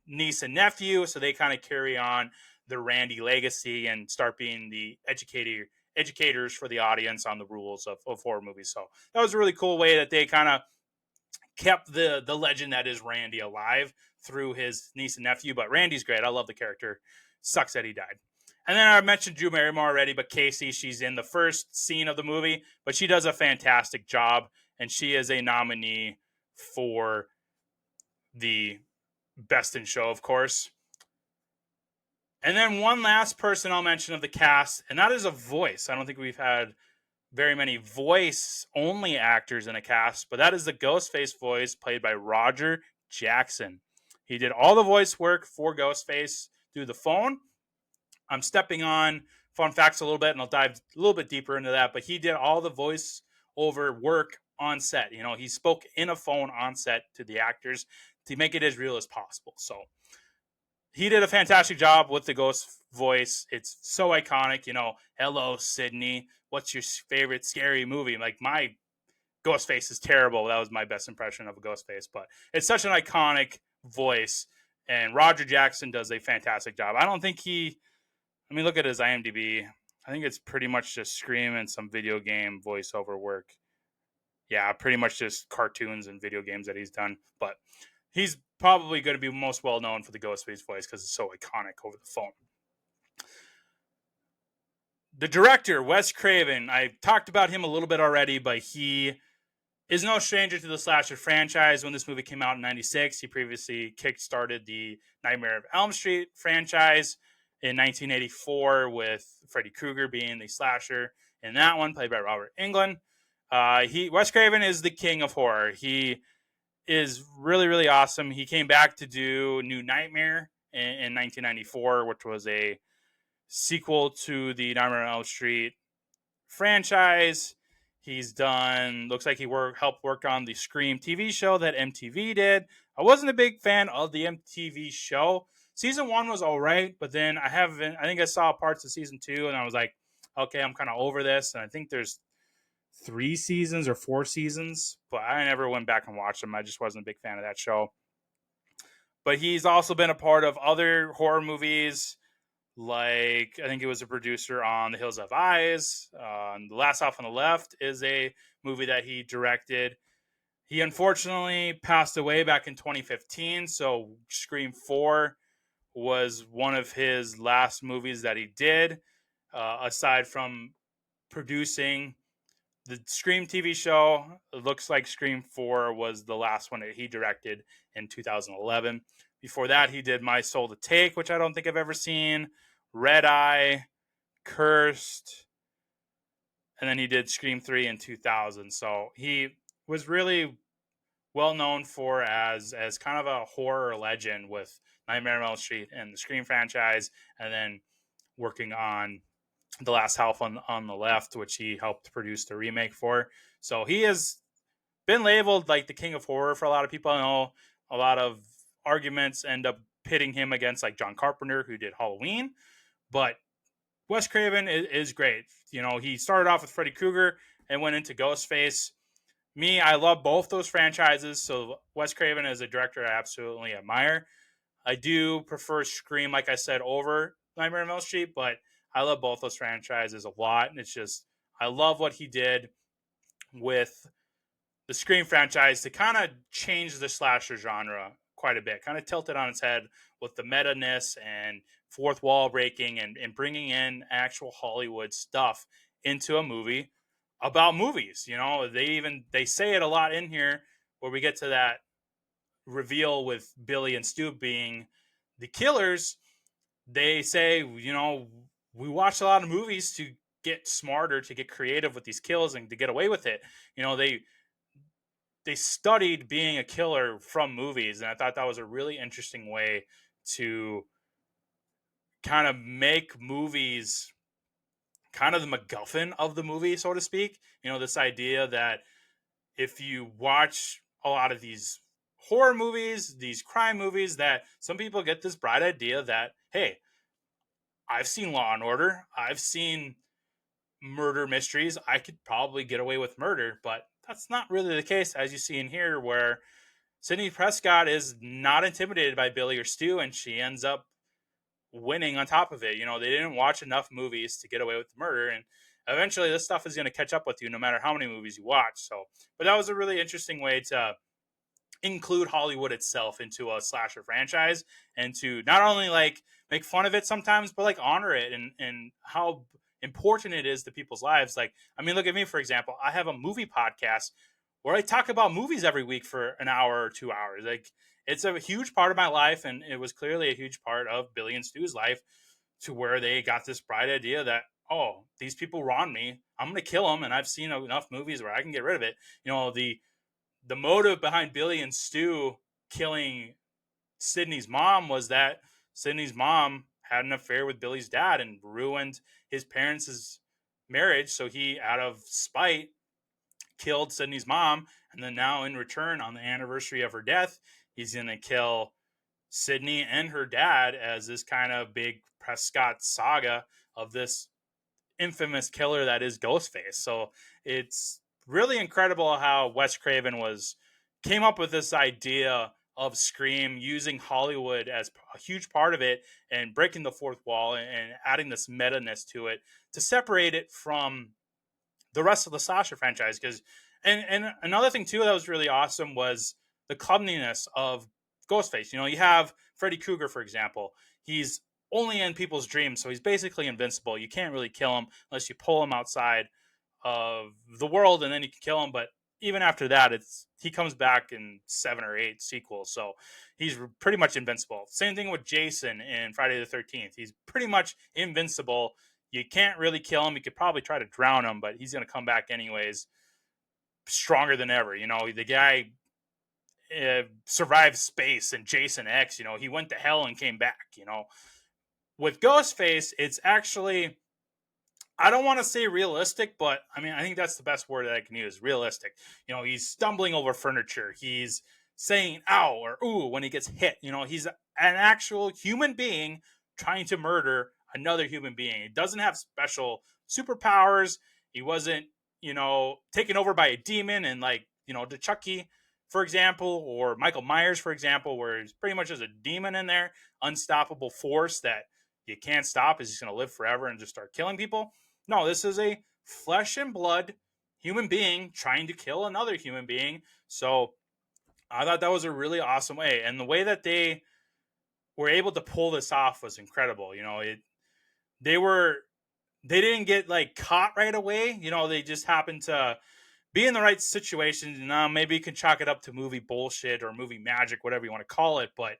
niece and nephew, so they kind of carry on the Randy legacy and start being the educators for the audience on the rules of horror movies. So that was a really cool way that they kind of kept the legend that is Randy alive through his niece and nephew. But Randy's great. I love the character. Sucks that he died. And then I mentioned Drew Barrymore already, but Casey, she's in the first scene of the movie, but she does a fantastic job, and she is a nominee for the Best in Show, of course. And then one last person I'll mention of the cast, and that is a voice. I don't think we've had very many voice-only actors in a cast, but that is the Ghostface voice played by Roger Jackson. He did all the voice work for Ghostface through the phone. I'm stepping on fun facts a little bit, and I'll dive a little bit deeper into that, but he did all the voice over work on set. You know, he spoke in a phone on set to the actors to make it as real as possible. So he did a fantastic job with the ghost voice. It's so iconic. You know, hello, Sidney. What's your favorite scary movie? Like, my Ghostface is terrible. That was my best impression of a Ghostface, but it's such an iconic voice, and Roger Jackson does a fantastic job. I don't think I mean, look at his IMDb. I think it's pretty much just Scream and some video game voiceover work. Yeah, pretty much just cartoons and video games that he's done. But he's probably going to be most well known for the Ghostface voice because it's so iconic over the phone. The director, Wes Craven, I talked about him a little bit already, but he is no stranger to the slasher franchise. When this movie came out in 96, he previously kickstarted the Nightmare of Elm Street franchise in 1984 with Freddy Krueger being the slasher in that one, played by Robert Englund. Wes Craven is the king of horror. He is really, really awesome. He came back to do New Nightmare in 1994, which was a sequel to the Nightmare on Elm Street franchise. He's done, looks like he helped work on the Scream TV show that MTV did. I wasn't a big fan of the MTV show. Season 1 was all right, but then I think I saw parts of season 2, and I was like, okay, I'm kind of over this. And I think there's 3 seasons or 4 seasons, but I never went back and watched them. I just wasn't a big fan of that show. But he's also been a part of other horror movies, like I think he was a producer on The Hills Have Eyes. The Last House on the Left is a movie that he directed. He unfortunately passed away back in 2015, so Scream 4 was one of his last movies that he did, aside from producing the Scream TV show. It looks like Scream 4 was the last one that he directed in 2011. Before that, he did My Soul to Take, which I don't think I've ever seen, Red Eye, Cursed, and then he did Scream 3 in 2000. So he was really well known for as kind of a horror legend with Nightmare on Elm Street and the Scream franchise, and then working on The Last House on the Left, which he helped produce the remake for. So he has been labeled like the king of horror for a lot of people. I know a lot of arguments end up pitting him against like John Carpenter, who did Halloween, but Wes Craven is great. You know, he started off with Freddy Krueger and went into Ghostface. I love both those franchises, so Wes Craven as a director, I absolutely admire. I do prefer Scream, like I said, over Nightmare on Elm Street, but I love both those franchises a lot. And it's just, I love what he did with the Scream franchise to kind of change the slasher genre quite a bit, kind of tilt it on its head with the meta-ness and fourth wall breaking and bringing in actual Hollywood stuff into a movie about movies. You know, they say it a lot in here where we get to that reveal with Billy and Stu being the killers. They say, you know, we watch a lot of movies to get smarter, to get creative with these kills and to get away with it. You know, they studied being a killer from movies, and I thought that was a really interesting way to kind of make movies kind of the MacGuffin of the movie, so to speak. You know, this idea that if you watch a lot of these horror movies, these crime movies, that some people get this bright idea that, hey, I've seen Law and Order, I've seen murder mysteries, I could probably get away with murder, but that's not really the case, as you see in here, where Sidney Prescott is not intimidated by Billy or Stu, and she ends up winning on top of it. You know, they didn't watch enough movies to get away with the murder, and eventually this stuff is going to catch up with you no matter how many movies you watch. So, but that was a really interesting way to include Hollywood itself into a slasher franchise, and to not only like make fun of it sometimes, but like honor it and how important it is to people's lives. Like, I mean, look at me, for example. I have a movie podcast where I talk about movies every week for an hour or 2 hours. Like, it's a huge part of my life, and it was clearly a huge part of Billy and Stu's life, to where they got this bright idea that, oh, these people wronged me, I'm going to kill them, and I've seen enough movies where I can get rid of it. You know, the motive behind Billy and Stu killing Sidney's mom was that Sidney's mom had an affair with Billy's dad and ruined his parents' marriage. So he, out of spite, killed Sidney's mom. And then now, in return, on the anniversary of her death, he's going to kill Sidney and her dad as this kind of big Prescott saga of this infamous killer that is Ghostface. So it's really incredible how Wes Craven came up with this idea of Scream, using Hollywood as a huge part of it and breaking the fourth wall and adding this meta-ness to it to separate it from the rest of the slasher franchise. Because and another thing too that was really awesome was the clumsiness of Ghostface. You know, you have Freddy Krueger, for example. He's only in people's dreams, so he's basically invincible. You can't really kill him unless you pull him outside of the world, and then you can kill him. But even after that, he comes back in 7 or 8 sequels, so he's pretty much invincible. Same thing with Jason in Friday the 13th. He's pretty much invincible. You can't really kill him. You could probably try to drown him, but he's going to come back anyways, stronger than ever. You know, the guy survived space in Jason X. You know, he went to hell and came back. You know, with Ghostface, it's actually, I don't want to say realistic, but I mean, I think that's the best word that I can use, realistic. You know, he's stumbling over furniture. He's saying ow or ooh when he gets hit. You know, he's an actual human being trying to murder another human being. He doesn't have special superpowers. He wasn't, you know, taken over by a demon and like, you know, the Chucky, for example, or Michael Myers, for example, where he's pretty much just a demon in there, unstoppable force that you can't stop. Is he's going to live forever and just start killing people? No, this is a flesh and blood human being trying to kill another human being. So I thought that was a really awesome way. And the way that they were able to pull this off was incredible. You know, they didn't get like caught right away. You know, they just happened to be in the right situation. Maybe you can chalk it up to movie bullshit or movie magic, whatever you want to call it. But,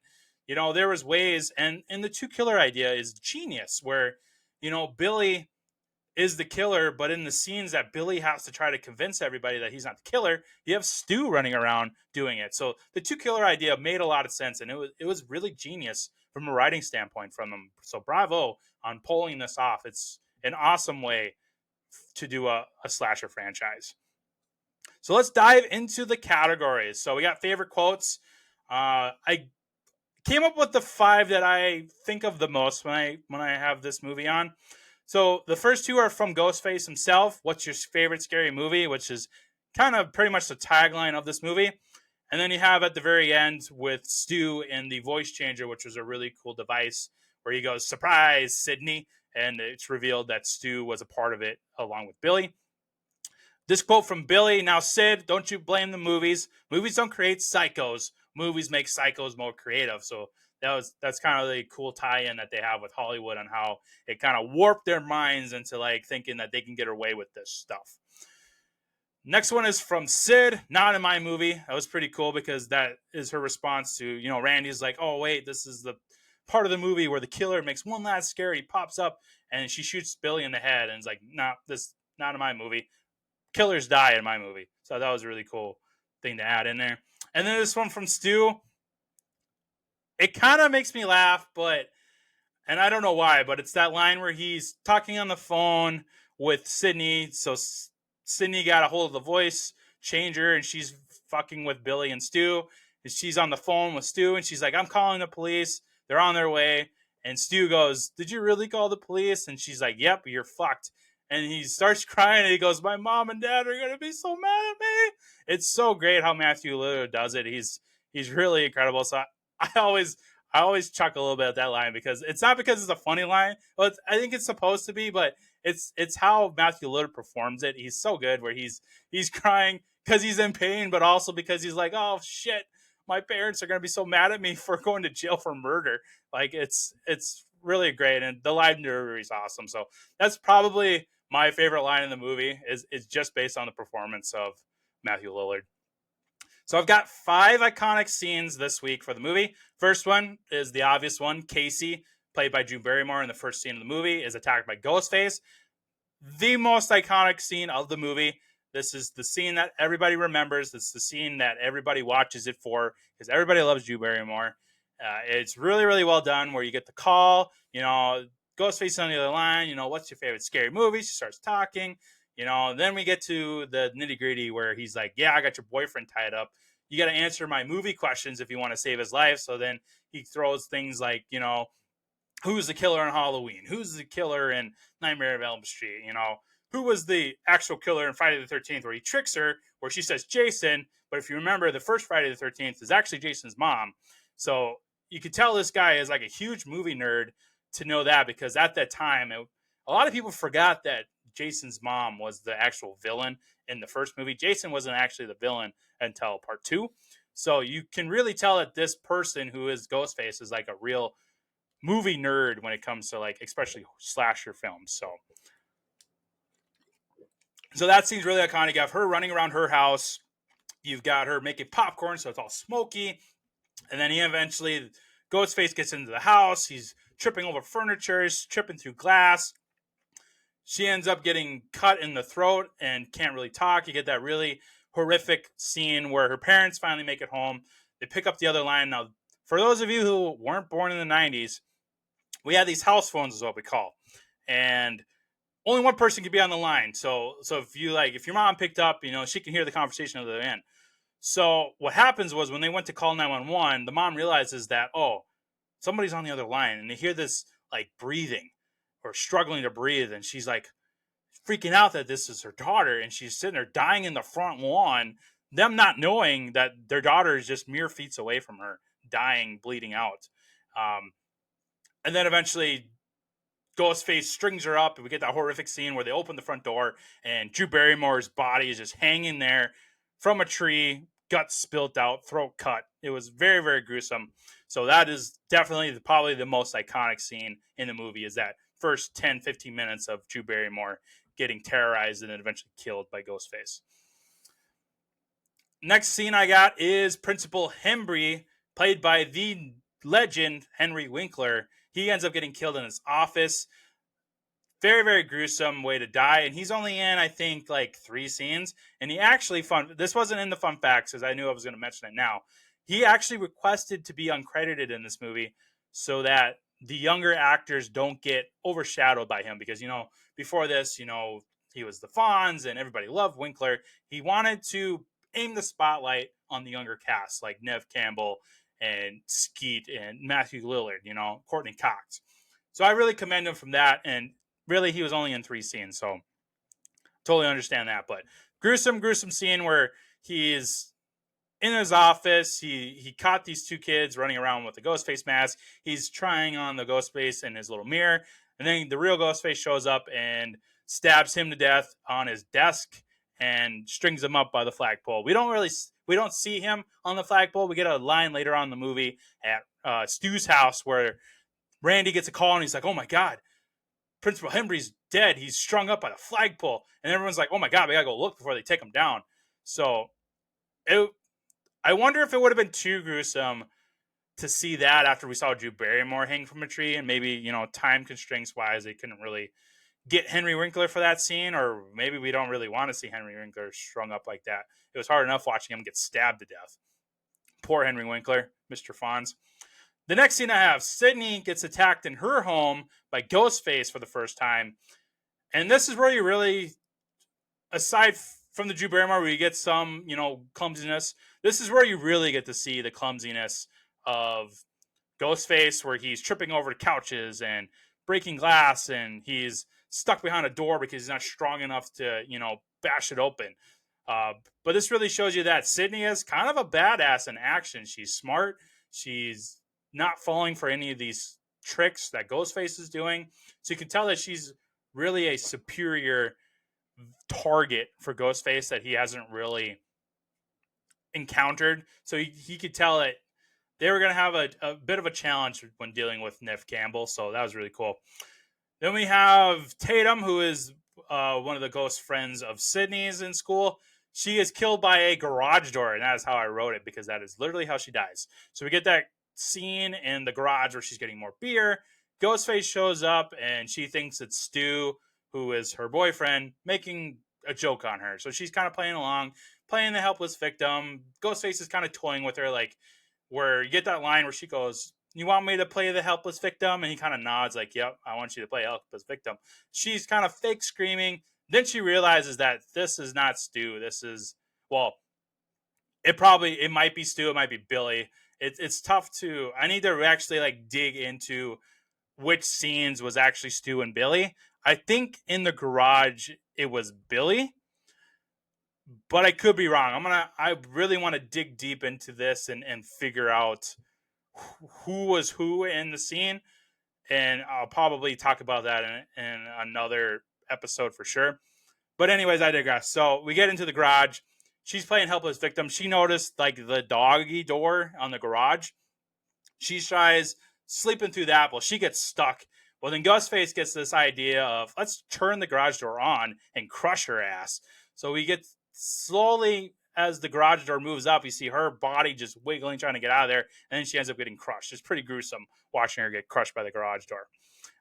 you know, there was ways, and the two killer idea is genius, where, you know, Billy is the killer, but in the scenes that Billy has to try to convince everybody that he's not the killer, you have Stu running around doing it. So the two killer idea made a lot of sense, and it was really genius from a writing standpoint from them. So bravo on pulling this off. It's an awesome way to do a slasher franchise. So let's dive into the categories. So we got favorite quotes. I came up with the 5 that I think of the most when I have this movie on. So the first 2 are from Ghostface himself. What's your favorite scary movie? Which is kind of pretty much the tagline of this movie. And then you have at the very end with Stu and the voice changer, which was a really cool device where he goes, "Surprise, Sidney." And it's revealed that Stu was a part of it along with Billy. This quote from Billy: "Now, Sid, don't you blame the movies. Movies don't create psychos. Movies make psychos more creative." So that's kind of the cool tie-in that they have with Hollywood on how it kind of warped their minds into like thinking that they can get away with this stuff. Next one is from Sid, not in my movie. That was pretty cool because that is her response to, Randy's like, oh, wait, this is the part of the movie where the killer makes one last scare. He pops up and she shoots Billy in the head. And it's like, nah, this not in my movie. Killers die in my movie. So that was a really cool thing to add in there. And then this one from Stu. It kind of makes me laugh, and I don't know why, but it's that line where he's talking on the phone with Sidney. So Sidney got a hold of the voice changer, and she's fucking with Billy and Stu. And she's on the phone with Stu, and she's like, I'm calling the police. They're on their way. And Stu goes, did you really call the police? And she's like, yep, you're fucked. And he starts crying, and he goes, my mom and dad are going to be so mad at me. It's so great how Matthew Lillard does it. He's really incredible. So I always chuckle a little bit at that line because it's not because it's a funny line. Well, I think it's supposed to be, but it's how Matthew Lillard performs it. He's so good where he's crying because he's in pain, but also because he's like, oh shit, my parents are gonna be so mad at me for going to jail for murder. Like it's really great, and the line delivery is awesome. So that's probably my favorite line in the movie is just based on the performance of Matthew Lillard. So I've got 5 iconic scenes this week for the movie. First one is the obvious one. Casey, played by Drew Barrymore in the first scene of the movie, is attacked by Ghostface. The most iconic scene of the movie. This is the scene that everybody remembers. It's the scene that everybody watches it for because everybody loves Drew Barrymore. It's really, really well done where you get the call, Ghostface on the other line, what's your favorite scary movie? She starts talking. Then we get to the nitty gritty where he's like, yeah, I got your boyfriend tied up. You got to answer my movie questions if you want to save his life. So then he throws things like, who's the killer in Halloween? Who's the killer in Nightmare of Elm Street? Who was the actual killer in Friday the 13th where he tricks her, where she says Jason. But if you remember, the first Friday the 13th is actually Jason's mom. So you could tell this guy is like a huge movie nerd to know that because at that time, a lot of people forgot that Jason's mom was the actual villain in the first movie. Jason wasn't actually the villain until part 2. So you can really tell that this person who is Ghostface is like a real movie nerd when it comes to like, especially slasher films. So that scene's really iconic. You have her running around her house. You've got her making popcorn, so it's all smoky. And then Ghostface gets into the house. He's tripping over furniture. He's tripping through glass. She ends up getting cut in the throat and can't really talk. You get that really horrific scene where her parents finally make it home. They pick up the other line. Now, for those of you who weren't born in the 90s, we had these house phones is what we call. And only one person could be on the line. So if your mom picked up, she can hear the conversation at the other end. So what happens was when they went to call 911, the mom realizes that, oh, somebody's on the other line. And they hear this like breathing or struggling to breathe. And she's like freaking out that this is her daughter. And she's sitting there dying in the front lawn, them not knowing that their daughter is just mere feet away from her, dying, bleeding out. And then eventually Ghostface strings her up, and we get that horrific scene where they open the front door and Drew Barrymore's body is just hanging there from a tree, guts spilt out, throat cut. It was very, very gruesome. So that is definitely probably the most iconic scene in the movie is that first 10, 15 minutes of Drew Barrymore getting terrorized and then eventually killed by Ghostface. Next scene I got is Principal Hembry, played by the legend Henry Winkler. He ends up getting killed in his office. Very, very gruesome way to die. And he's only in, I think, like 3 scenes. And he actually, this wasn't in the fun facts because I knew I was going to mention it now. He actually requested to be uncredited in this movie so that the younger actors don't get overshadowed by him. Because, before this, he was the Fonz and everybody loved Winkler. He wanted to aim the spotlight on the younger cast like Nev Campbell and Skeet and Matthew Lillard, Courtney Cox. So I really commend him from that. And really, he was only in 3 scenes, so totally understand that. But gruesome scene where he's in his office. He caught these 2 kids running around with a Ghostface mask. He's trying on the Ghostface in his little mirror. And then the real Ghostface shows up and stabs him to death on his desk and strings him up by the flagpole. We don't see him on the flagpole. We get a line later on in the movie at Stu's house, where Randy gets a call and he's like, "Oh my God, Principal Henry's dead. He's strung up by the flagpole," and everyone's like, "Oh my God, we gotta go look before they take him down." So I wonder if it would have been too gruesome to see that after we saw Drew Barrymore hang from a tree, and maybe, time constraints wise, they couldn't really get Henry Winkler for that scene, or maybe we don't really want to see Henry Winkler strung up like that. It was hard enough watching him get stabbed to death. Poor Henry Winkler, Mr. Fonz. The next scene I have, Sidney gets attacked in her home by Ghostface for the first time. And this is where you really, aside from the Drew Barrymore, where you get some, clumsiness, this is where you really get to see the clumsiness of Ghostface, where he's tripping over couches and breaking glass, and he's stuck behind a door because he's not strong enough to, bash it open. But this really shows you that Sidney is kind of a badass in action. She's smart. She's not falling for any of these tricks that Ghostface is doing. So you can tell that she's really a superior target for Ghostface that he hasn't really encountered. So he could tell that they were going to have a bit of a challenge when dealing with Neve Campbell. So that was really cool. Then we have Tatum, who is one of the ghost friends of Sidney's in school. She is killed by a garage door, and that is how I wrote it, because that is literally how she dies. So we get that scene in the garage where she's getting more beer. Ghostface shows up, and she thinks it's Stu, who is her boyfriend, making a joke on her. So she's kind of playing along, playing the helpless victim. Ghostface is kind of toying with her, like, where you get that line where she goes, "You want me to play the helpless victim?" And he kind of nods like, "Yep, I want you to play helpless victim." She's kind of fake screaming. Then she realizes that this is not Stu. This is, well, it might be Stu. It might be Billy. It's tough to, I need to actually like dig into which scenes was actually Stu and Billy. I think in the garage it was Billy, but I could be wrong. I really want to dig deep into this and figure out who was who in the scene, and I'll probably talk about that in another episode for sure. But anyways, I digress. So we get into the garage. She's playing helpless victim. She noticed like the doggy door on the garage. She tries sleeping through that. Well, she gets stuck. Well, then Ghostface gets this idea of, let's turn the garage door on and crush her ass. So we get slowly, as the garage door moves up, you see her body just wiggling, trying to get out of there. And then she ends up getting crushed. It's pretty gruesome watching her get crushed by the garage door.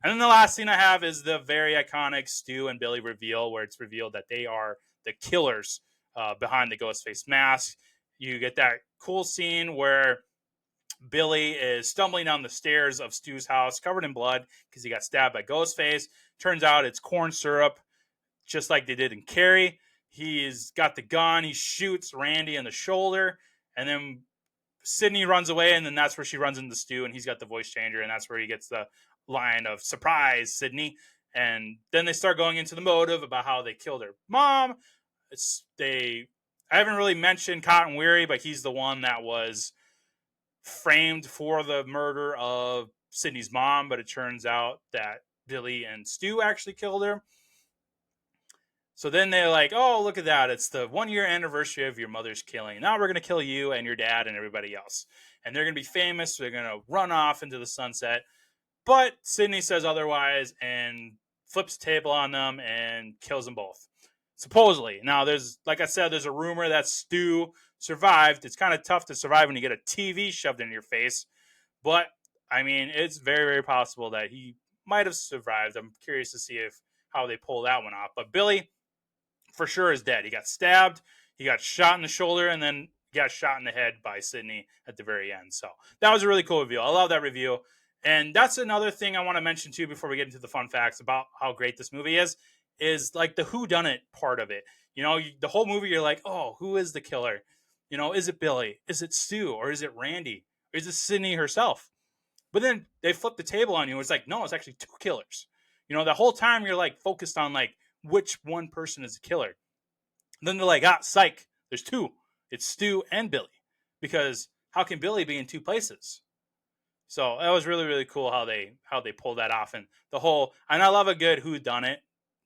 And then the last scene I have is the very iconic Stu and Billy reveal, where it's revealed that they are the killers behind the Ghostface mask. You get that cool scene where Billy is stumbling down the stairs of Stu's house covered in blood because he got stabbed by Ghostface. Turns out it's corn syrup, just like they did in Carrie. He's got the gun. He shoots Randy in the shoulder, and then Sidney runs away, and then that's where she runs into Stu, and he's got the voice changer, and that's where he gets the line of "Surprise, Sidney." And then they start going into the motive about how they killed her mom. I haven't really mentioned Cotton Weary, but he's the one that was framed for the murder of Sidney's mom, but it turns out that Billy and Stu actually killed her. So then they're like, "Oh, look at that. It's the 1-year anniversary of your mother's killing. Now we're going to kill you and your dad and everybody else. And they're going to be famous. So they're going to run off into the sunset." But Sidney says otherwise and flips the table on them and kills them both. Supposedly. Now, like I said, there's a rumor that Stu survived. It's kind of tough to survive when you get a TV shoved in your face. But, I mean, it's very, very possible that he might have survived. I'm curious to see how they pull that one off. But Billy, for sure, is dead. He got stabbed. He got shot in the shoulder, and then got shot in the head by Sidney at the very end. So that was a really cool review. I love that review. And that's another thing I want to mention, too, before we get into the fun facts about how great this movie is like the whodunit part of it. The whole movie, you're like, oh, who is the killer? Is it Billy? Is it Stu? Or is it Randy? Or is it Sidney herself? But then they flip the table on you. It's like, no, it's actually two killers. The whole time you're like focused on like which one person is the killer. And then they're like, psych, there's two. It's Stu and Billy. Because how can Billy be in two places? So that was really, really cool how they pulled that off, and I love a good whodunit,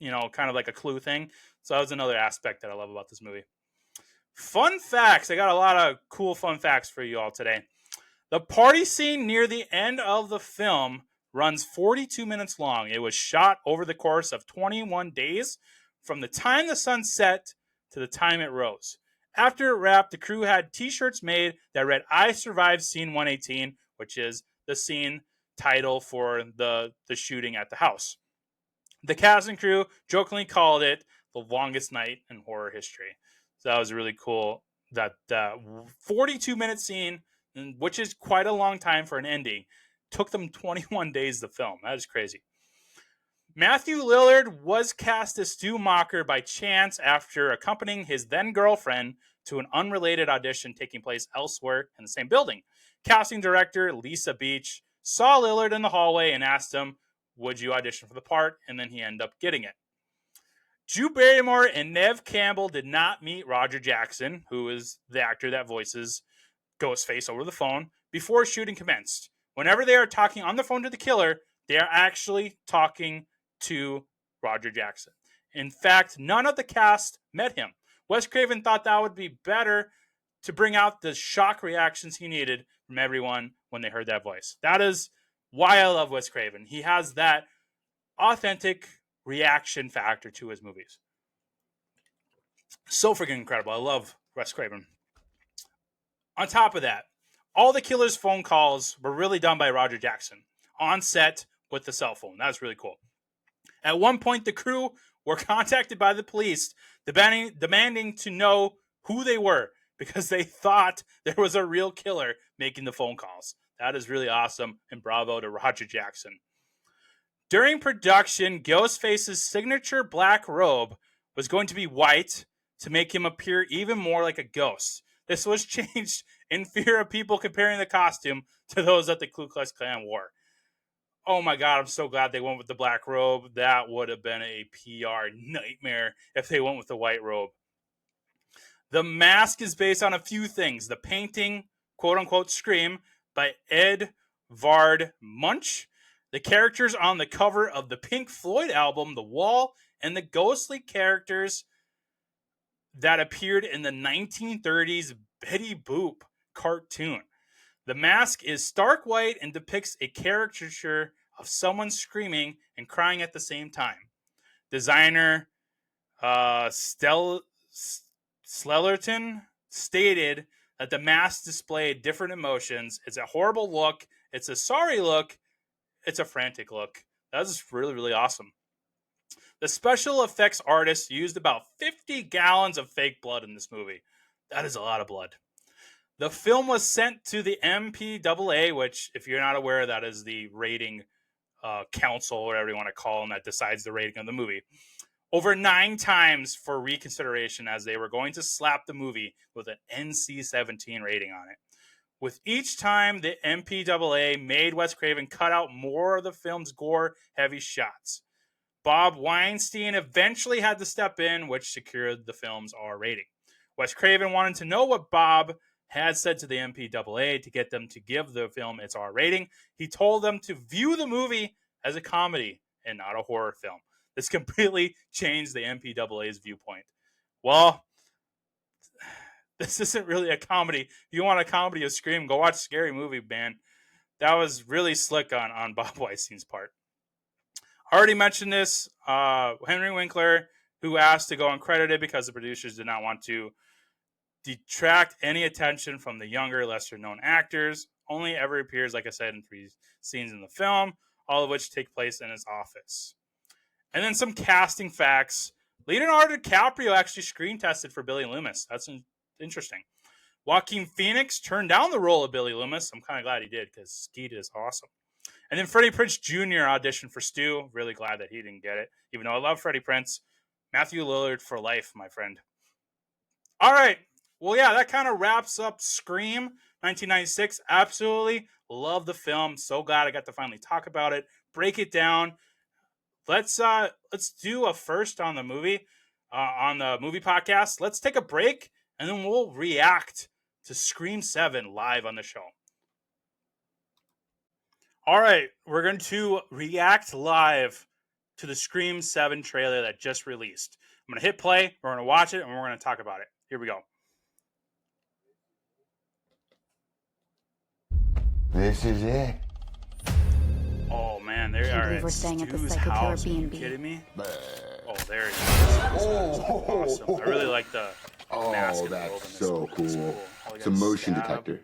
kind of like a Clue thing. So that was another aspect that I love about this movie. Fun facts. I got a lot of cool fun facts for you all today. The party scene near the end of the film runs 42 minutes long. It was shot over the course of 21 days from the time the sun set to the time it rose. After it wrapped, the crew had t-shirts made that read "I survived scene 118," which is the scene title for the shooting at the house. The cast and crew jokingly called it the longest night in horror history. So that was really cool. That 42-minute scene, which is quite a long time for an ending, took them 21 days to film. That is crazy. Matthew Lillard was cast as Stu Macher by chance after accompanying his then girlfriend to an unrelated audition taking place elsewhere in the same building. Casting director Lisa Beach saw Lillard in the hallway and asked him, "Would you audition for the part?" And then he ended up getting it. Drew Barrymore and Neve Campbell did not meet Roger Jackson, who is the actor that voices Ghostface over the phone, before shooting commenced. Whenever they are talking on the phone to the killer, they are actually talking to Roger Jackson. In fact, none of the cast met him. Wes Craven thought that would be better to bring out the shock reactions he needed from everyone when they heard that voice. That is why I love Wes Craven. He has that authentic reaction factor to his movies. So freaking incredible. I love Wes Craven. On top of that, all the killer's phone calls were really done by Roger Jackson on set with the cell phone. That was really cool. At one point, the crew were contacted by the police demanding to know who they were because they thought there was a real killer making the phone calls. That is really awesome, and bravo to Roger Jackson. During production, Ghostface's signature black robe was going to be white to make him appear even more like a ghost. This was changed in fear of people comparing the costume to those that the Ku Klux Klan wore. Oh my God, I'm so glad they went with the black robe. That would have been a PR nightmare if they went with the white robe. The mask is based on a few things. The painting, quote unquote, Scream by Ed Vard Munch. The characters on the cover of the Pink Floyd album, The Wall, and the ghostly characters that appeared in the 1930s Betty Boop cartoon. The mask is stark white and depicts a caricature of someone screaming and crying at the same time. Designer Slellerton stated that the mask displayed different emotions. It's a horrible look. It's a sorry look. It's a frantic look. That's really, really awesome. The special effects artists used about 50 gallons of fake blood in this movie. That is a lot of blood. The film was sent to the MPAA, which, if you're not aware, that is the rating council, or whatever you want to call them, that decides the rating of the movie, over 9 times for reconsideration, as they were going to slap the movie with an NC-17 rating on it. With each time, the MPAA made Wes Craven cut out more of the film's gore-heavy shots. Bob Weinstein eventually had to step in, which secured the film's R rating. Wes Craven wanted to know what Bob had said to the MPAA to get them to give the film its R rating. He told them to view the movie as a comedy and not a horror film. This completely changed the MPAA's viewpoint. Well, this isn't really a comedy. If you want a comedy of Scream, go watch Scary Movie, man. That was really slick on Bob Weinstein's part. I already mentioned this. Henry Winkler, who asked to go uncredited because the producers did not want to detract any attention from the younger, lesser-known actors, only ever appears, like I said, in 3 scenes in the film, all of which take place in his office. And then some casting facts. Leonardo DiCaprio actually screen tested for Billy Loomis. That's interesting. Joaquin Phoenix turned down the role of Billy Loomis. I'm kind of glad he did, because Skeet is awesome. And then Freddie Prinze Jr. auditioned for Stu. Really glad that he didn't get it, even though I love Freddie Prinze. Matthew Lillard for life, my friend. All right. Well, yeah, that kind of wraps up Scream 1996. Absolutely love the film. So glad I got to finally talk about it, break it down. Let's do a first on the movie podcast. Let's take a break, and then we'll react to Scream 7 live on the show. All right, we're going to react live to the Scream 7 trailer that just released. I'm going to hit play, we're going to watch it, and we're going to talk about it. Here we go. This is it. Oh man, they Can't are believe at we're staying at the Stu's Psycho Killer house. Are you B&B. kidding me? Oh, there it is. This is awesome. I really like the mask and the robe in That's this so one. It's cool. Oh, It's a motion stab detector.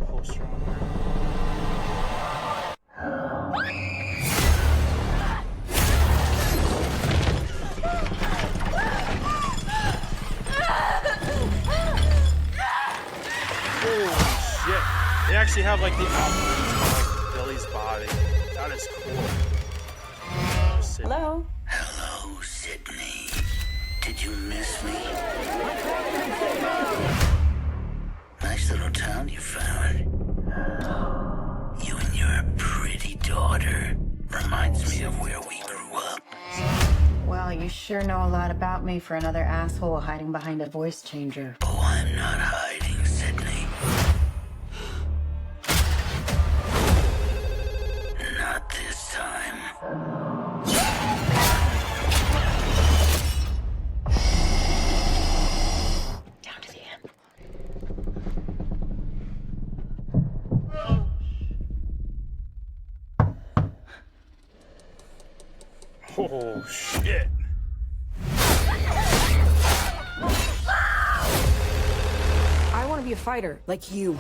poster on there. Holy shit. They actually have like the outlines of like Billy's body. That is cool. Hello? Hello, Sidney. Did you miss me? Nice little town you found. You and your pretty daughter. Reminds me of where we grew up. Well, you sure know a lot about me for another asshole hiding behind a voice changer. Oh, I'm not hiding, Sidney. Not this time. Down to the end. Oh shit. I want to be a fighter, like you.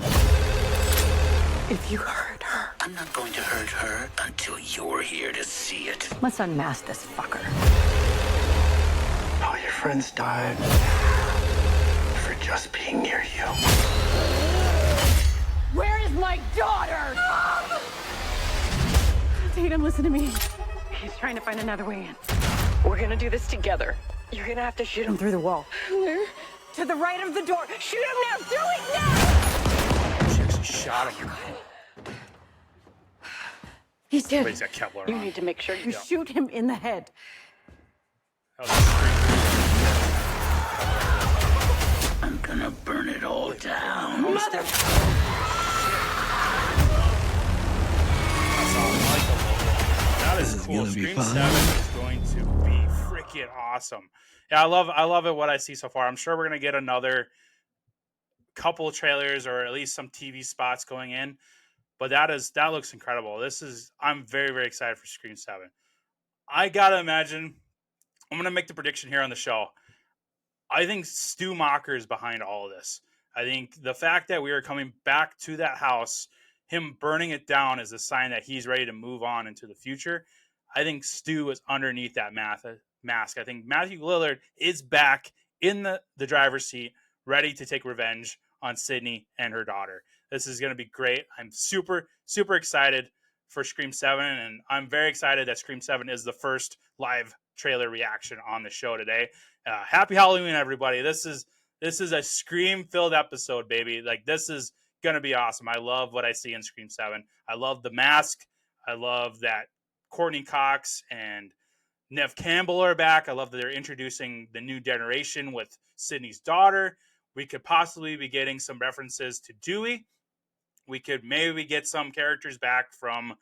If you hurt her. I'm not going to hurt her until you're here to see it. Let's unmask this fucker. All your friends died for just being near you. Where is my daughter? Tatum, listen to me. He's trying to find another way in. We're gonna do this together. You're gonna have to shoot him through the wall. Where? To the right of the door. Shoot him now! Do it now! She actually shot him. He's dead. But he's got Kevlar You on. need to make sure you Yeah. shoot him in the head. That was pretty I'm gonna burn it all down. Mother! That is cool. Scream 7 is going to be freaking awesome. Yeah, I love it what I see so far. I'm sure we're gonna get another couple of trailers or at least some TV spots going in. But that looks incredible. I'm very, very excited for Scream 7. I gotta imagine, I'm gonna make the prediction here on the show. I think Stu Macher is behind all of this. I think the fact that we are coming back to that house, him burning it down, is a sign that he's ready to move on into the future. I think Stu is underneath that mask. I think Matthew Lillard is back in the driver's seat, ready to take revenge on Sidney and her daughter. This is going to be great. I'm super, super excited for Scream 7, and I'm very excited that Scream 7 is the first live trailer reaction on the show today. Happy Halloween, everybody. This is a Scream-filled episode, baby. Like, this is going to be awesome. I love what I see in Scream 7. I love the mask. I love that Courtney Cox and Neve Campbell are back. I love that they're introducing the new generation with Sidney's daughter. We could possibly be getting some references to Dewey. We could maybe get some characters back from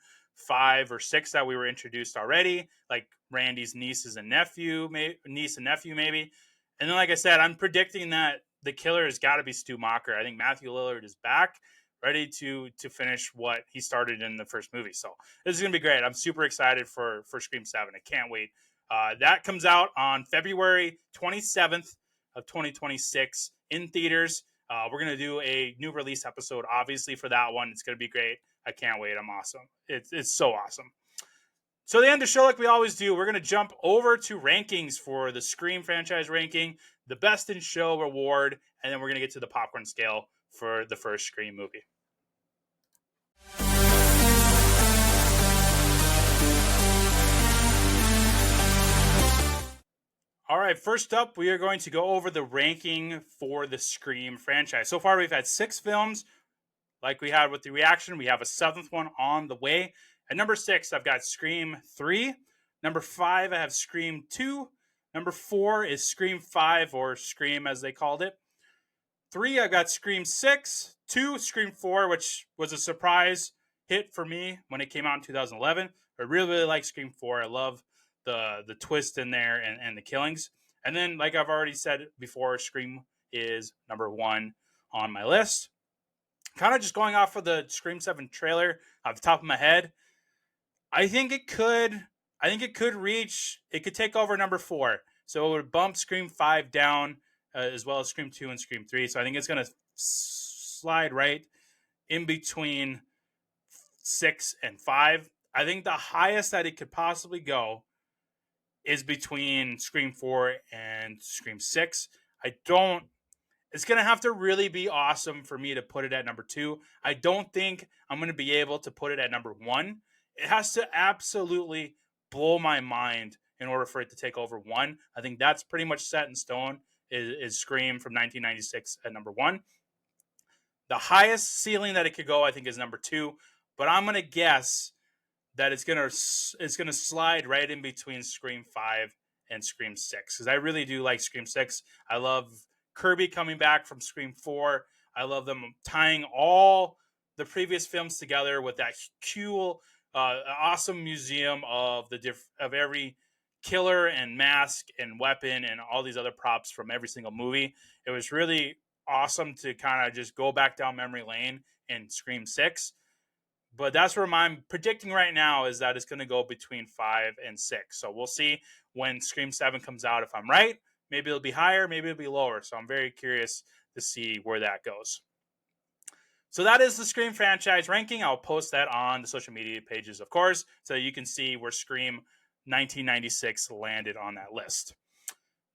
5 or 6 that we were introduced already, like Randy's niece and nephew, maybe. And then, like I said, I'm predicting that the killer has got to be Stu Macher. I think Matthew Lillard is back, ready to finish what he started in the first movie. So this is going to be great. I'm super excited for Scream 7. I can't wait. That comes out on February 27th of 2026 in theaters. We're going to do a new release episode, obviously, for that one. It's going to be great. I can't wait. I'm awesome. It's so awesome. So the end of the show, like we always do, we're going to jump over to rankings for the Scream franchise ranking, the Best in Show award, and then we're going to get to the popcorn scale for the first Scream movie. All right, first up, we are going to go over the ranking for the Scream franchise. So far, we've had 6 films. Like we had with the reaction, we have a 7th one on the way. At number 6, I've got Scream 3. Number 5, I have Scream 2. Number 4 is Scream 5, or Scream as they called it. 3, I've got Scream 6. 2, Scream 4, which was a surprise hit for me when it came out in 2011. I really, really like Scream 4. I love the twist in there and the killings. And then, like I've already said before, Scream is number 1 on my list. kind of just going off of the Scream 7 trailer off the top of my head, I think it could take over number 4. So it would bump Scream 5 down, as well as Scream 2 and Scream 3. So I think it's going to slide right in between 6 and 5. I think the highest that it could possibly go is between Scream 4 and Scream 6. It's going to have to really be awesome for me to put it at number 2. I don't think I'm going to be able to put it at number 1. It has to absolutely blow my mind in order for it to take over 1. I think that's pretty much set in stone, is Scream from 1996 at number 1. The highest ceiling that it could go, I think, is number 2. But I'm going to guess that it's gonna slide right in between Scream 5 and Scream 6, because I really do like Scream 6. I love Kirby coming back from Scream 4. I love them tying all the previous films together with that cool, awesome museum of of every killer and mask and weapon and all these other props from every single movie. It was really awesome to kind of just go back down memory lane in Scream 6. But that's where I'm predicting right now, is that it's going to go between 5 and 6. So we'll see when Scream 7 comes out if I'm right. Maybe it'll be higher, maybe it'll be lower. So I'm very curious to see where that goes. So that is the Scream franchise ranking. I'll post that on the social media pages, of course, so you can see where Scream 1996 landed on that list.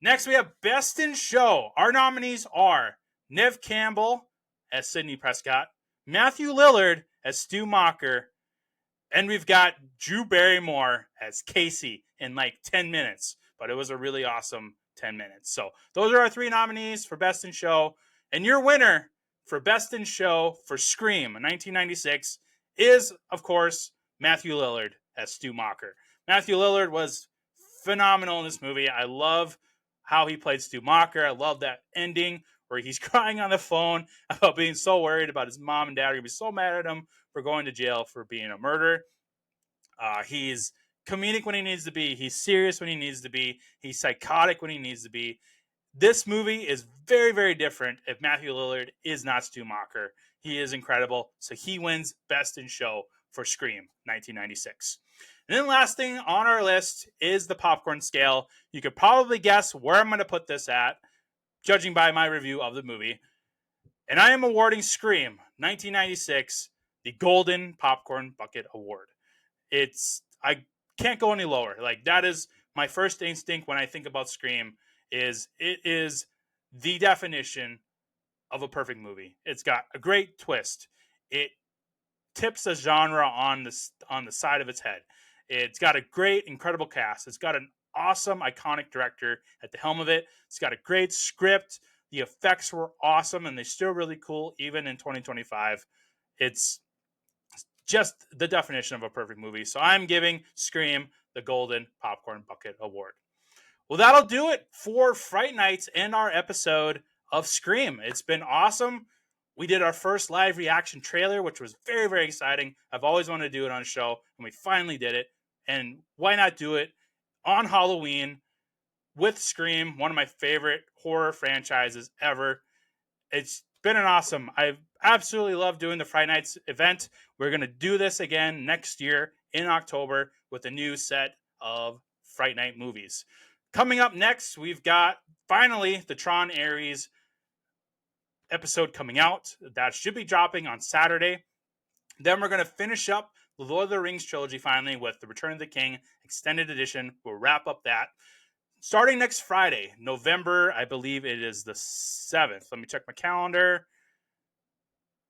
Next, we have Best in Show. Our nominees are Neve Campbell as Sidney Prescott, Matthew Lillard as Stu Macher, and we've got Drew Barrymore as Casey in like 10 minutes. But it was a really awesome 10 minutes. So those are our 3 nominees for Best in Show. And your winner for Best in Show for Scream 1996 is, of course, Matthew Lillard as Stu Macher. Matthew Lillard was phenomenal in this movie. I love how he played Stu Macher. I love that ending where he's crying on the phone about being so worried about his mom and dad are going to be so mad at him for going to jail for being a murderer. He's comedic when he needs to be. He's serious when he needs to be. He's psychotic when he needs to be. This movie is very, very different if Matthew Lillard is not Stu Macher. He is incredible. So he wins Best in Show for Scream 1996. And then last thing on our list is the popcorn scale. You could probably guess where I'm going to put this at, judging by my review of the movie. And I am awarding Scream 1996 the Golden Popcorn Bucket Award. I can't go any lower. Like, that is my first instinct when I think about Scream. It is the definition of a perfect movie. It's got a great twist. It tips the genre on the side of its head. It's got a great, incredible cast. It's got an awesome, iconic director at the helm of it. It's got a great script. The effects were awesome, and they're still really cool, even in 2025. It's just the definition of a perfect movie. So I'm giving Scream the Golden Popcorn Bucket Award. Well, that'll do it for Fright Nights and our episode of Scream. It's been awesome. We did our first live reaction trailer, which was very, very exciting. I've always wanted to do it on a show, and we finally did it. And why not do it on Halloween with Scream, one of my favorite horror franchises ever. It's been an awesome. I've absolutely loved doing the Fright Nights event. We're going to do this again next year in October with a new set of Fright Night movies. Coming up next, we've got finally the Tron Ares episode coming out. That should be dropping on Saturday. Then we're going to finish up the Lord of the Rings trilogy finally with the Return of the King extended edition. We'll wrap up that. Starting next Friday, November, I believe it is the 7th. Let me check my calendar.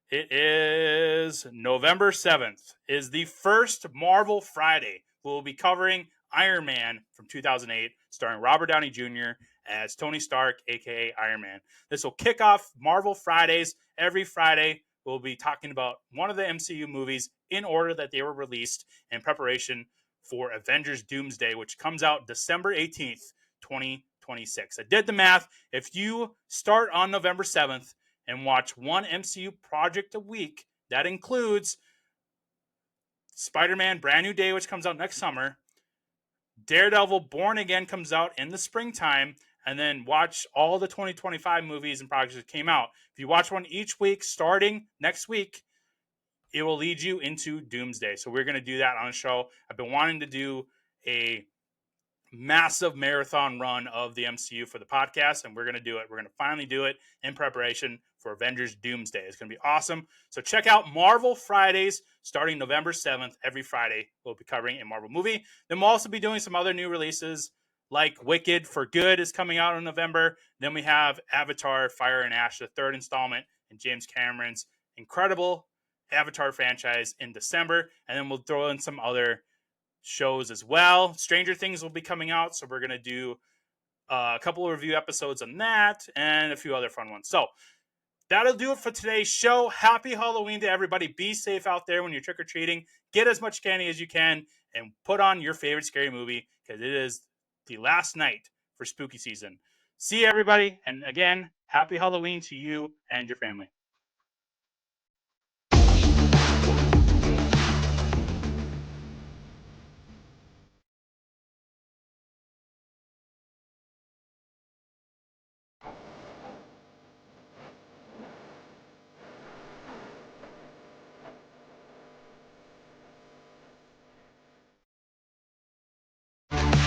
It is November 7th, is the first Marvel Friday. We'll be covering Iron Man from 2008, starring Robert Downey Jr. as Tony Stark, a.k.a. Iron Man. This will kick off Marvel Fridays. Every Friday, we'll be talking about one of the MCU movies in order that they were released in preparation for Avengers Doomsday, which comes out December 18th, 2026. I did the math. If you start on November 7th and watch one MCU project a week, that includes Spider-Man Brand New Day, which comes out next summer. Daredevil Born Again comes out in the springtime. and then watch all the 2025 movies and projects that came out. If you watch one each week, starting next week, it will lead you into Doomsday. So we're going to do that on a show. I've been wanting to do a massive marathon run of the MCU for the podcast, and we're going to do it. We're going to finally do it in preparation for Avengers Doomsday. It's going to be awesome. So check out Marvel Fridays starting November 7th. Every Friday, we'll be covering a Marvel movie. Then we'll also be doing some other new releases, like Wicked for Good is coming out in November. Then we have Avatar Fire and Ash, the third installment in James Cameron's incredible Avatar franchise in December. And then we'll throw in some other shows as well. Stranger Things will be coming out, so we're going to do a couple of review episodes on that and a few other fun ones. So that'll do it for today's show. Happy Halloween to everybody. Be safe out there when you're trick-or-treating. Get as much candy as you can and put on your favorite scary movie, because it is the last night for spooky season. See you, everybody. And again, happy Halloween to you and your family.